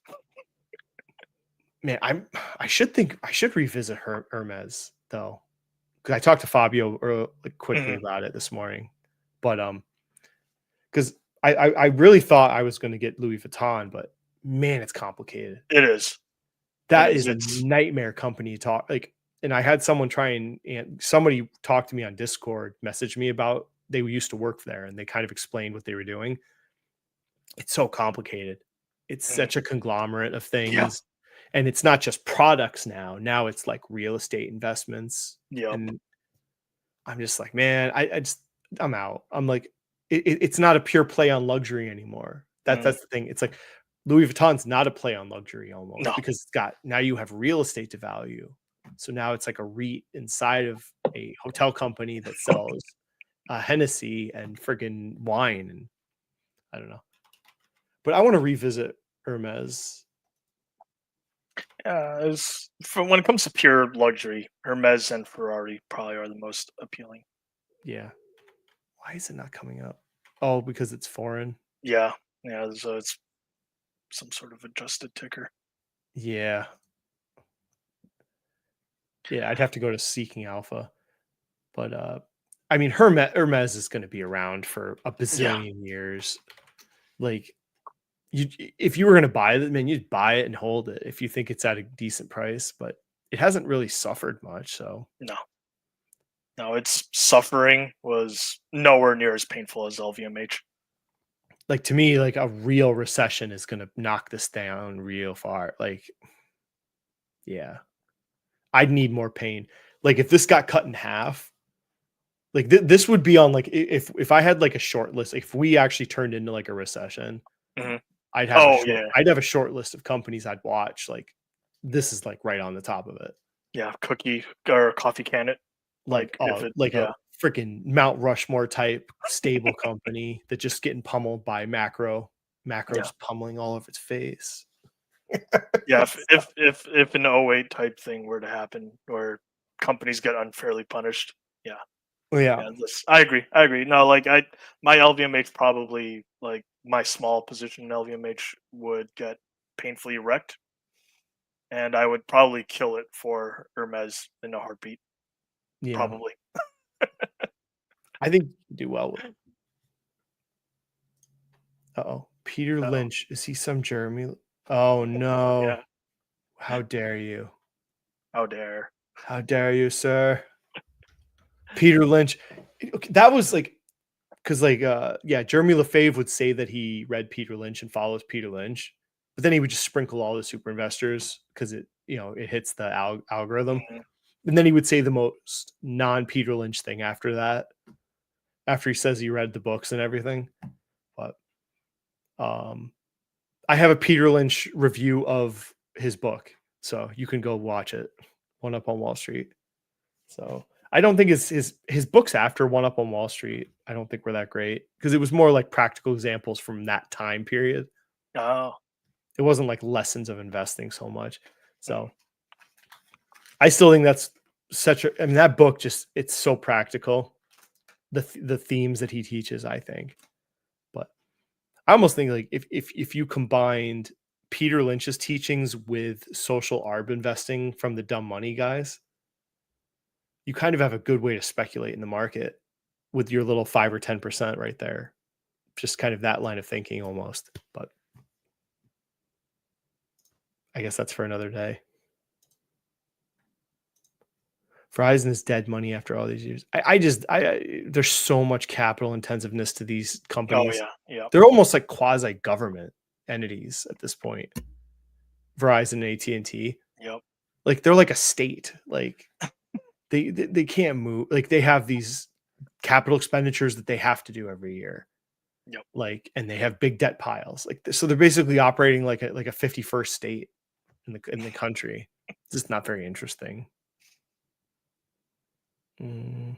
Man, I should revisit Hermes though. Because I talked to Fabio quickly Mhm. about it this morning. But because I really thought I was going to get Louis Vuitton, but man, it's complicated. It is. That It is. is a nightmare company to talk like. And I had someone and somebody talked to me on Discord, messaged me about they used to work there, and they kind of explained what they were doing. It's so complicated. It's Mhm. such a conglomerate of Yeah. things, and it's not just products now. Now it's like real estate investments, Yep. and I'm just like, man, I'm out. I'm like, it's not a pure play on luxury anymore. That's the thing. It's like Louis Vuitton's not a play on luxury almost No. because it's got now you have real estate to value. So now it's like a REIT inside of a hotel company that sells Hennessy and friggin' wine, and I don't know. But I want to revisit Hermes. As from when it comes to pure luxury, Hermes and Ferrari probably are the most appealing. Yeah. Why is it not coming up? Oh, because it's foreign. Yeah, yeah. So it's some sort of adjusted ticker. Yeah. Yeah, I'd have to go to Seeking Alpha. But I mean Hermes is going to be around for a bazillion years. Like if you were going to buy it, man, you'd buy it and hold it if you think it's at a decent price, but it hasn't really suffered much, so No, its suffering was nowhere near as painful as LVMH. like to me, like a real recession is going to knock this down real far. Like, yeah, I'd need more pain. Like if this got cut in half, like this would be on like if I had like a short list, if we actually turned into like a recession, Mhm. I'd have Yeah. I'd have a short list of companies I'd watch. Like this is like right on the top of it. Yeah, cookie or coffee can it. Like If it, like yeah, a freaking Mount Rushmore type stable company that just getting pummeled by macro just pummeling all over its face. yeah. If an '08 type thing were to happen where companies get unfairly punished, yeah, Well, yeah. yeah. I agree. No, like my LVMH probably like my small position in LVMH would get painfully wrecked, and I would probably kill it for Hermes in a heartbeat. Yeah. Probably. I think you do well with it. Uh-oh. Peter Uh-oh. Lynch. Is he some Jeremy? Oh no. Yeah. How dare you? How dare. How dare you, sir? Peter Lynch. Okay, that was like because like Jeremy Lefebvre would say that he read Peter Lynch and follows Peter Lynch, but then he would just sprinkle all the super investors because it hits the algorithm. Mhm. And then he would say the most non-Peter Lynch thing after that, after he says he read the books and everything. But I have a Peter Lynch review of his book, so you can go watch it. One Up on Wall Street. So I don't think his books after One Up on Wall Street, I don't think were that great because it was more like practical examples from that time period. Oh. It wasn't like lessons of investing so much. So I still think that's such a, I mean, that book just, it's so practical. The themes that he teaches, I think. But I almost think like if you combined Peter Lynch's teachings with social arb investing from the Dumb Money guys, you kind of have a good way to speculate in the market with your little 5 or 10% right there. Just kind of that line of thinking almost. But I guess that's for another day. Verizon is dead money after all these years. There's so much capital intensiveness to these companies. Oh yeah. They're almost like quasi government entities at this point. Verizon and AT&T. Yep. Like they're like a state. Like they can't move. Like they have these capital expenditures that they have to do every year. Yep. Like, and they have big debt piles. Like, so they're basically operating like a 51st state in the country. It's just not very interesting. I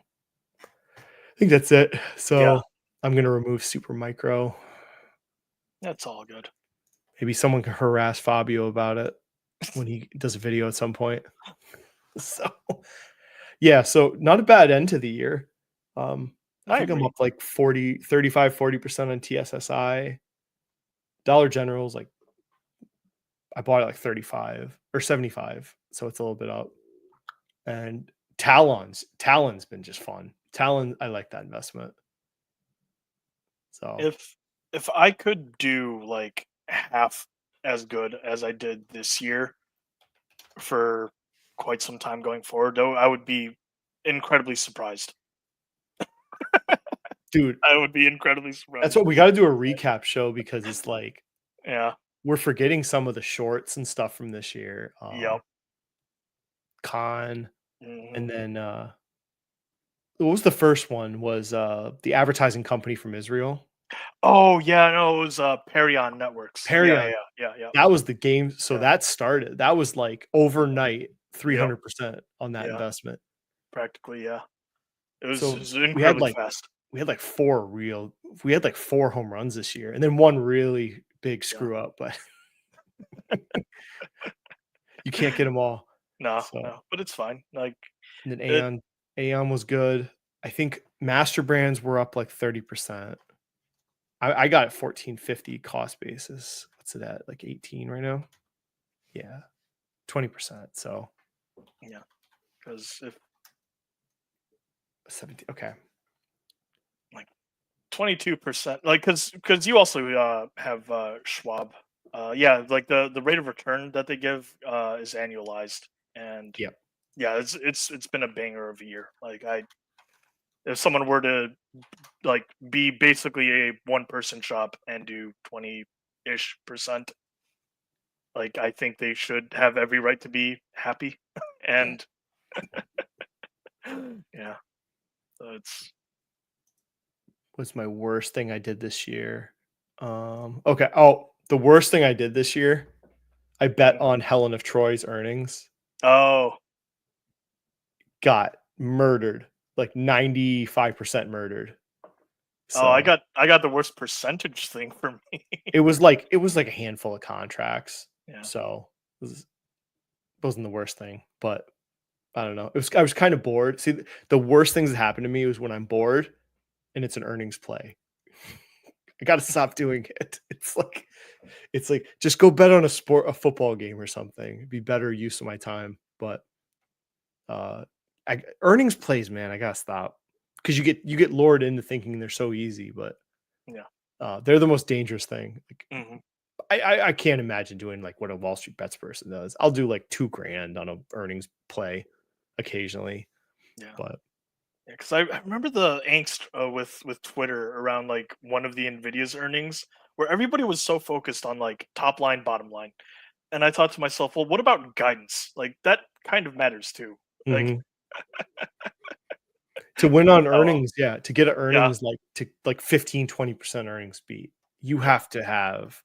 think that's it. So Yeah. I'm going to remove Super Micro. That's all good. Maybe someone can harass Fabio about it when he does a video at some point. So yeah, so not a bad end to the year. I think I'm agree. up like 40% on TSSI. Dollar General's like, I bought it like 35 or 75. So it's a little bit up. And Talon's been just fun. Talon, I like that investment. So If I could do like half as good as I did this year for quite some time going forward, though, I would be incredibly surprised. dude, I would be incredibly surprised. that's what we got to do, a recap show, because it's like, Yeah. we're forgetting some of the shorts and stuff from this year. Yep. Con. Mhm. And then what was the first one? Was the advertising company from Israel. Oh yeah, no, it was Perion Networks. Perion. Yeah. That was the game. So Yeah. that started. That was like overnight 300% on that Yeah. investment. Practically, yeah. It was, So it was incredibly fast. We had like four home runs this year, and then one really big screw up, but you can't get them all. No, So. no, but it's fine. Like, And then Aeon was good. I think Master Brands were up like 30%. I got it 1450 cost basis. What's it at? Like 18 right now? Yeah. 20%. So yeah. Because if 17, okay. 22%, like, because you also have Schwab. Yeah, like the rate of return that they give is annualized, and Yep. yeah, it's been a banger of a year. Like, if someone were to like be basically a one-person shop and do 20-ish%, like, I think they should have every right to be happy. And yeah, so it's What's my worst thing I did this year? Okay. Oh, the worst thing I did this year, I bet on Helen of Troy's earnings. oh Got murdered, like 95% murdered. So I got the worst percentage thing for me. it was like a handful of contracts. Yeah. So it wasn't the worst thing, but I don't know. I was kind of bored. See, the worst things that happen to me was when I'm bored and it's an earnings play. I got to stop doing it. It's like just go bet on a football game or something. It'd be better use of my time. But earnings plays, man, I gotta stop, because you get lured into thinking they're so easy, but yeah, they're the most dangerous thing. Like, Mhm. I can't imagine doing like what a Wall Street Bets person does. I'll do like $2,000 on a earnings play occasionally. Yeah. But Yeah, because I remember the angst with Twitter around like one of the Nvidia's earnings, where everybody was so focused on like top line, bottom line, and I thought to myself, well, what about guidance? Like, that kind of matters too. Like, to win on Oh, earnings, to get an earnings like 15-20% earnings beat, you have to have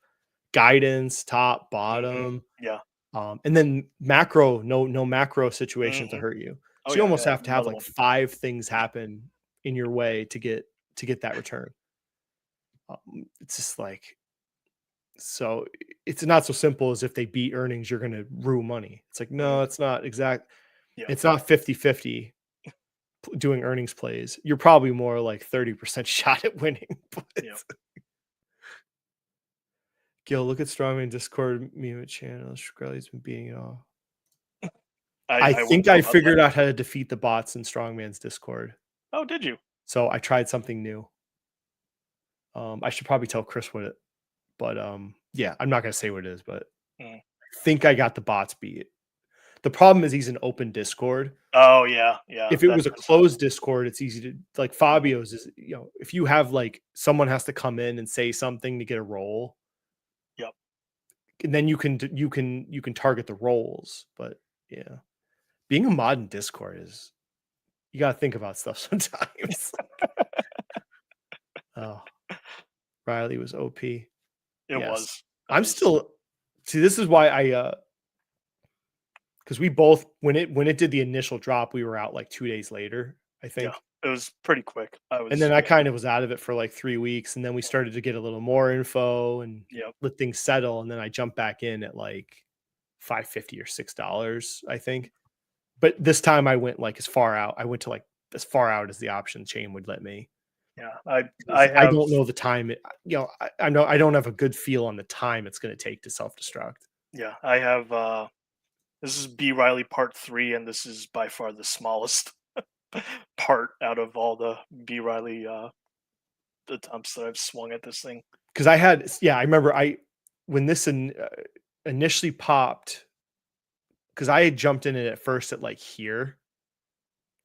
guidance, top, bottom, yeah, and then macro, no macro situation to hurt you. So Oh, you yeah, almost yeah, have to have another like one. 5 things happen in your way to get that return. It's just like, so it's not so simple as if they beat earnings, you're going to rue money. It's like, no, it's not exact. Yeah. It's not 50-50 doing earnings plays. You're probably more like 30% shot at winning. But Yeah. Gil, look at Strongman Discord meme channel. Shkreli's been beating it off. I I wouldn't think know I about figured that. out how to defeat the bots in Strongman's Discord. Oh, did you? So I tried something new. I should probably tell Chris what it, but yeah, I'm not gonna say what it is, but I think I got the bots beat. The problem is he's an open Discord. Oh yeah, yeah. If it that was a does closed Discord, it's easy to like Fabio's is, you know, if you have like someone has to come in and say something to get a roll. Yep. And then you can target the rolls, but yeah. Being a mod in Discord is you gotta think about stuff sometimes. Oh, Riley was OP. It Yes. was. I'm still see. This is why I because we both when it did the initial drop, we were out like 2 days later, I think. Yeah, it was pretty quick. And then I kind of was out of it for like 3 weeks, and then we started to get a little more info and Yep. let things settle, and then I jumped back in at like $5.50 or $6, I think. But this time I went like as far out. I went to like as far out as the option chain would let me. Yeah, 'Cause I I have, don't know the time. You know, I know I don't have a good feel on the time it's going to take to self-destruct. Yeah, I have. This is B Riley Part 3, and this is by far the smallest part out of all the B Riley attempts that I've swung at this thing. Because I had, yeah, I remember when this initially popped, because I had jumped in it at first at like here,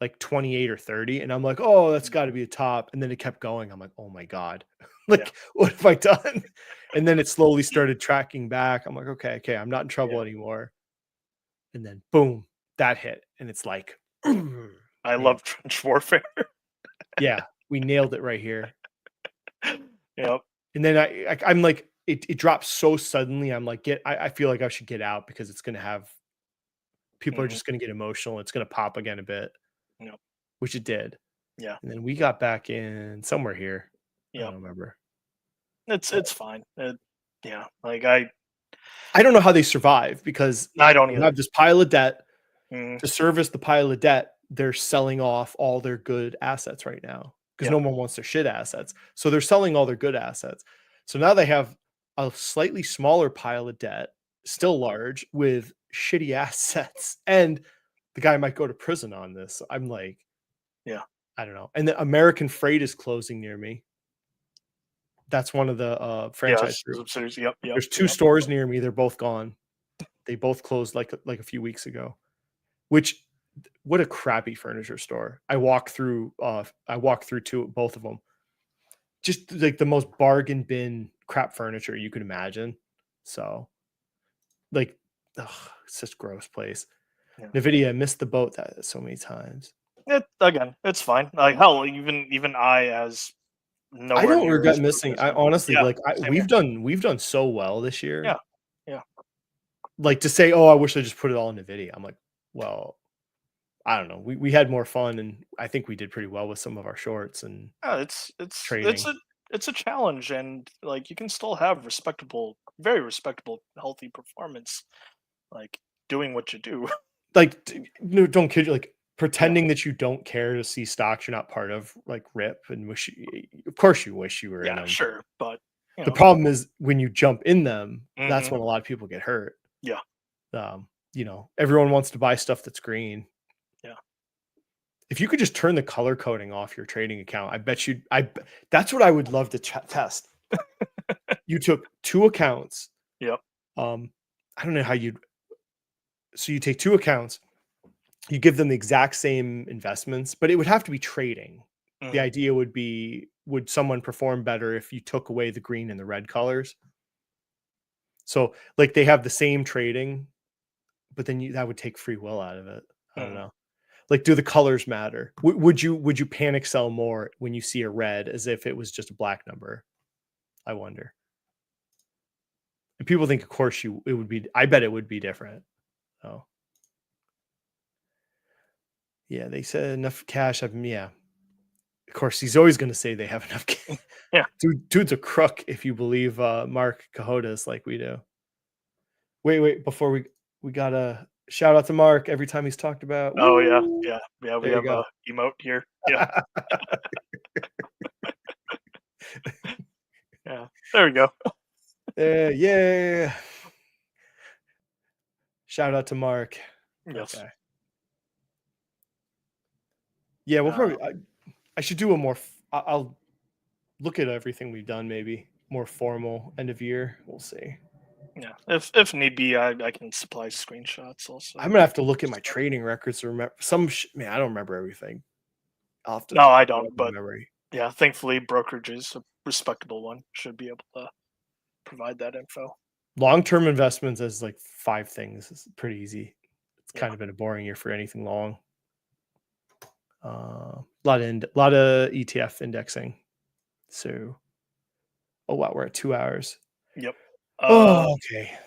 like 28 or 30, and I'm like, oh, that's got to be a top, and then it kept going. I'm like, oh my god, like what have I done? And then it slowly started tracking back. I'm like, okay, I'm not in trouble anymore. And then boom, that hit, and it's like, I love trench warfare. yeah, we nailed it right here. Yep. And then I'm like, it drops so suddenly. I'm like, I feel like I should get out because it's gonna have people are just gonna get emotional. It's gonna pop again a bit. Yep. Which it did. Yeah. And then we got back in somewhere here. I Yep. don't remember. It's fine. Yeah, like I don't know how they survive because I don't you either. have this pile of debt. Mhm. To service the pile of debt, they're selling off all their good assets right now because no one wants their shit assets. So they're selling all their good assets. So now they have a slightly smaller pile of debt, still large, with shitty assets. And the guy might go to prison on this. I'm like, Yeah. I don't know. And the American Freight is closing near me. That's one of the franchise groups. Subsidiaries. Yep. There's 2 stores near me. They're both gone. They both closed like a few weeks ago. Which, what a crappy furniture store. I walked through both of them. Just like the most bargain bin crap furniture you could imagine. So, like, it's such a gross place. Yeah. NVIDIA, I missed the boat that so many times. Again, it's fine. Like hell, even I as nowhere I don't near regret as missing. good as I honestly yeah, like same we've here. done so well this year. Yeah. Yeah. Like to say, oh, I wish I just put it all in NVIDIA. I'm like, well, I don't know. We had more fun, and I think we did pretty well with some of our shorts and it's trading. it's a challenge, and like you can still have very respectable, healthy performance, like doing what you do. Like, no, don't kid you. Like pretending that you don't care to see stocks you're not part of, like rip and wish. Of course, you wish you were in Yeah, them. sure, but The problem is when you jump in them, that's Mhm. when a lot of people get hurt. Yeah. You know, everyone wants to buy stuff that's green. Yeah. If you could just turn the color coding off your trading account, I bet you. That's what I would love to test. You took 2 accounts. Yep. I don't know how you'd. So you take 2 accounts, you give them the exact same investments, but it would have to be trading. The idea would be, would someone perform better if you took away the green and the red colors? So like they have the same trading, but then that would take free will out of it. I don't know. Like, do the colors matter? Would you panic sell more when you see a red as if it was just a black number? I wonder. And people think, of course, it would be. I bet it would be different. Oh, yeah. They said enough cash. Yeah. Of course, he's always going to say they have enough cash. Yeah. Dude's a crook if you believe Mark Cahotas like we do. Wait. Before we gotta. Shout out to Mark every time he's talked about. Oh yeah, Woo! yeah. We There you have go. a emote here. Yeah, yeah. There we go. Yeah. Shout out to Mark. Yes. Okay. Yeah, we'll probably. I should do a more. I'll look at everything we've done. Maybe more formal end of year. We'll see. Yeah. If need be, I can supply screenshots also. I'm gonna have to look at my trading records to remember some. Man, I don't remember everything. I'll have to No, I pull don't. up my But memory. yeah, thankfully, brokerage is a respectable one. Should be able to provide that info. Long-term investments as like 5 things is pretty easy. It's Yeah. kind of been a boring year for anything long. A lot of ETF indexing. So, oh wow, we're at 2 hours. Yep. Okay.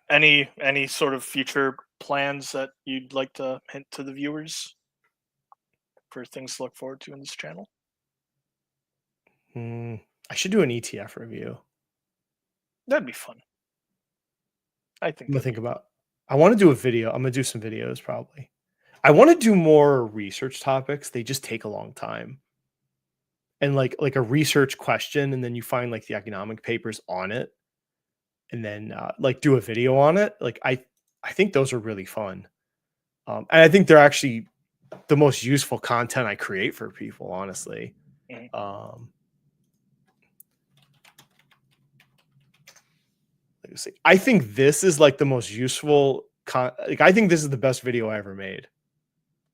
Any sort of future plans that you'd like to hint to the viewers for things to look forward to in this channel? I should do an ETF review. That'd be fun. I I'm think gonna think about. I want to do a video. I'm gonna do some videos probably. I want to do more research topics. They just take a long time. And like a research question, and then you find like the economic papers on it, and then like do a video on it. Like I think those are really fun. And I think they're actually the most useful content I create for people, honestly. Mhm. Let's see. I think this is like the most useful. Like I think this is the best video I ever made.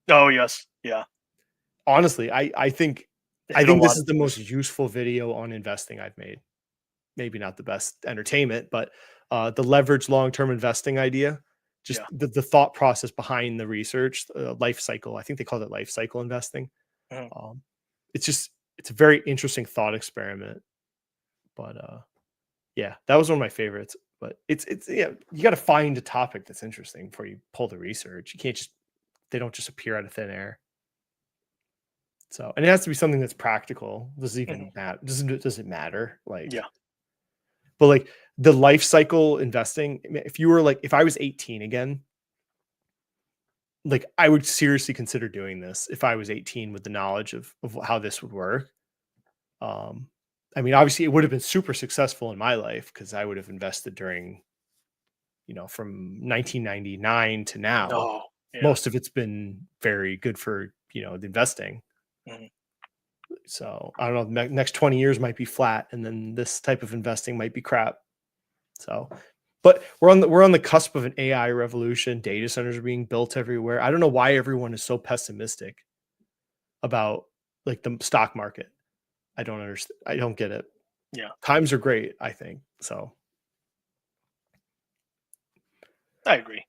Oh yes, yeah. Honestly, I think this is the most useful video on investing I've made. Maybe not the best entertainment, but the leverage long-term investing idea, just the thought process behind the research, life cycle. I think they call it life cycle investing. Mhm. It's a very interesting thought experiment. But yeah, that was one of my favorites. But it's you got to find a topic that's interesting before you pull the research. You can't they don't just appear out of thin air. So, and it has to be something that's practical. Does it even matter? Does it matter? Like, Yeah. But like the life cycle investing, if I was 18 again, like I would seriously consider doing this if I was 18 with the knowledge of how this would work. I mean, obviously it would have been super successful in my life because I would have invested during, from 1999 to now. Oh, yeah. Most of it's been very good for, the investing. Mhm. So I don't know, next 20 years might be flat, and then this type of investing might be crap. So, but we're on the cusp of an AI revolution. Data centers are being built everywhere. I don't know why everyone is so pessimistic about like the stock market. I don't understand. I don't get it. Yeah. Times are great, I think. So I agree.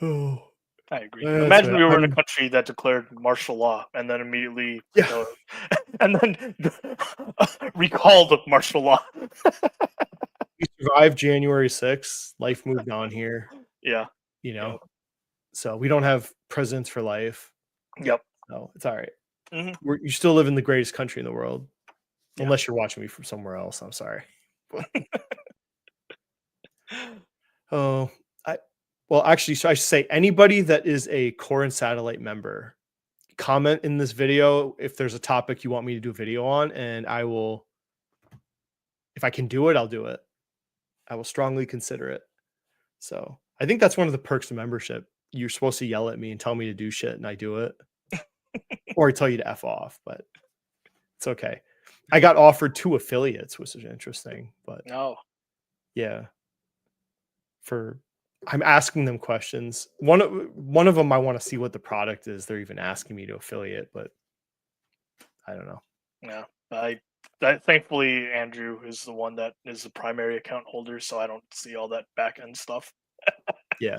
oh, I agree. that's Imagine right. we were in a country that declared martial law and then immediately and then recalled martial law. We survived January 6th. Life moved on here. Yeah. So we don't have presidents for life. Yep. So it's all right. Mhm. You still live in the greatest country in the world. Yeah. Unless you're watching me from somewhere else. I'm sorry. Actually, so I should say anybody that is a Core and Satellite member, comment in this video if there's a topic you want me to do a video on, and I will, if I can do it, I'll do it. I will strongly consider it. So I think that's one of the perks of membership. You're supposed to yell at me and tell me to do shit, and I do it. Or I tell you to F off, but it's okay. I got offered 2 affiliates, which is interesting, but yeah. I'm asking them questions. One of them, I want to see what the product is. They're even asking me to affiliate, but I don't know. Yeah. Thankfully Andrew is the one that is the primary account holder, so I don't see all that back end stuff. Yeah.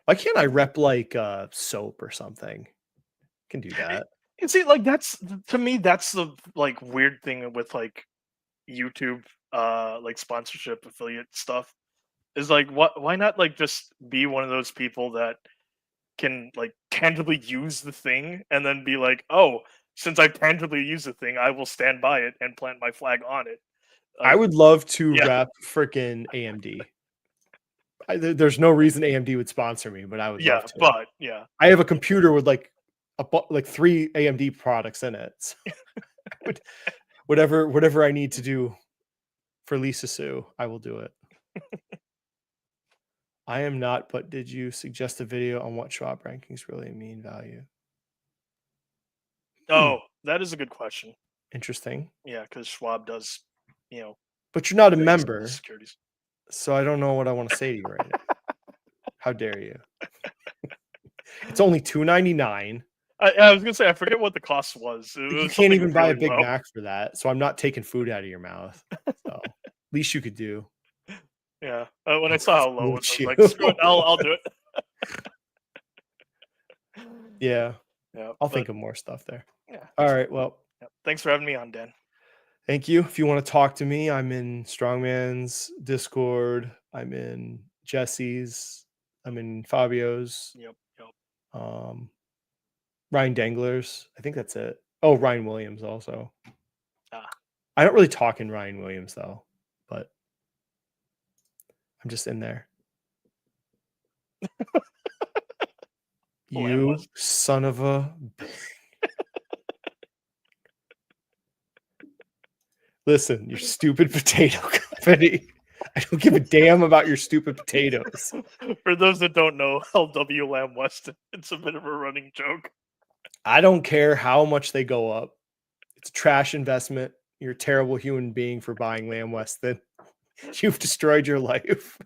Why can't I rep like soap or something? I can do that. You see, like that's to me, that's the like weird thing with like YouTube, like sponsorship affiliate stuff. Is like why not like just be one of those people that can like tangibly use the thing and then be like, oh, since I tangibly use the thing, I will stand by it and plant my flag on it. I would love to rep freaking AMD. There's no reason AMD would sponsor me, but I would Yeah, love to. but yeah, I have a computer with like 3 AMD products in it. So whatever I need to do for Lisa Sue, I will do it. I am not, but did you suggest a video on what Schwab rankings really mean value? Oh, that is a good question. Interesting. Yeah, because Schwab does, But you're not a raise member, securities. so I don't know what I want to say to you right now. How dare you? It's only $2.99. I was gonna say I forget what the cost was. It You was can't even something buy a really Big low. Mac for that, so I'm not taking food out of your mouth. So least you could do. Yeah, when I saw how low it was, I was like, You. screw it, I'll do it. Yeah, Yeah, I'll but, think of more stuff there. yeah. All right, well, Yeah. Thanks for having me on, Dan. thank you. If you want to talk to me, I'm in Strongman's Discord. I'm in Jesse's. I'm in Fabio's. Yep. Ryan Dangler's. I think that's it. Oh, Ryan Williams also. Ah. I don't really talk in Ryan Williams though, but I'm just in there. You son of a. Listen, your stupid potato company. I don't give a damn about your stupid potatoes. For those that don't know, LW Lamb Weston, it's a bit of a running joke. I don't care how much they go up. It's a trash investment. You're a terrible human being for buying Lamb Weston. You've destroyed your life.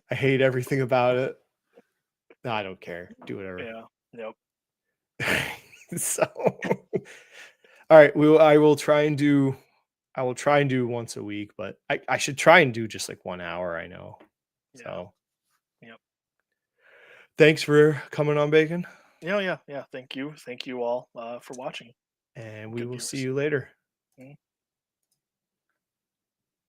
I hate everything about it. No, I don't care. Do whatever. Yeah. Yep. So, all right. I will try and do once a week, but I should try and do just like 1 hour. I know. Yeah. So, yep. Thanks for coming on, Bacon. Yeah. Thank you all for watching. And we Good will viewers. see you later. Mm-hmm.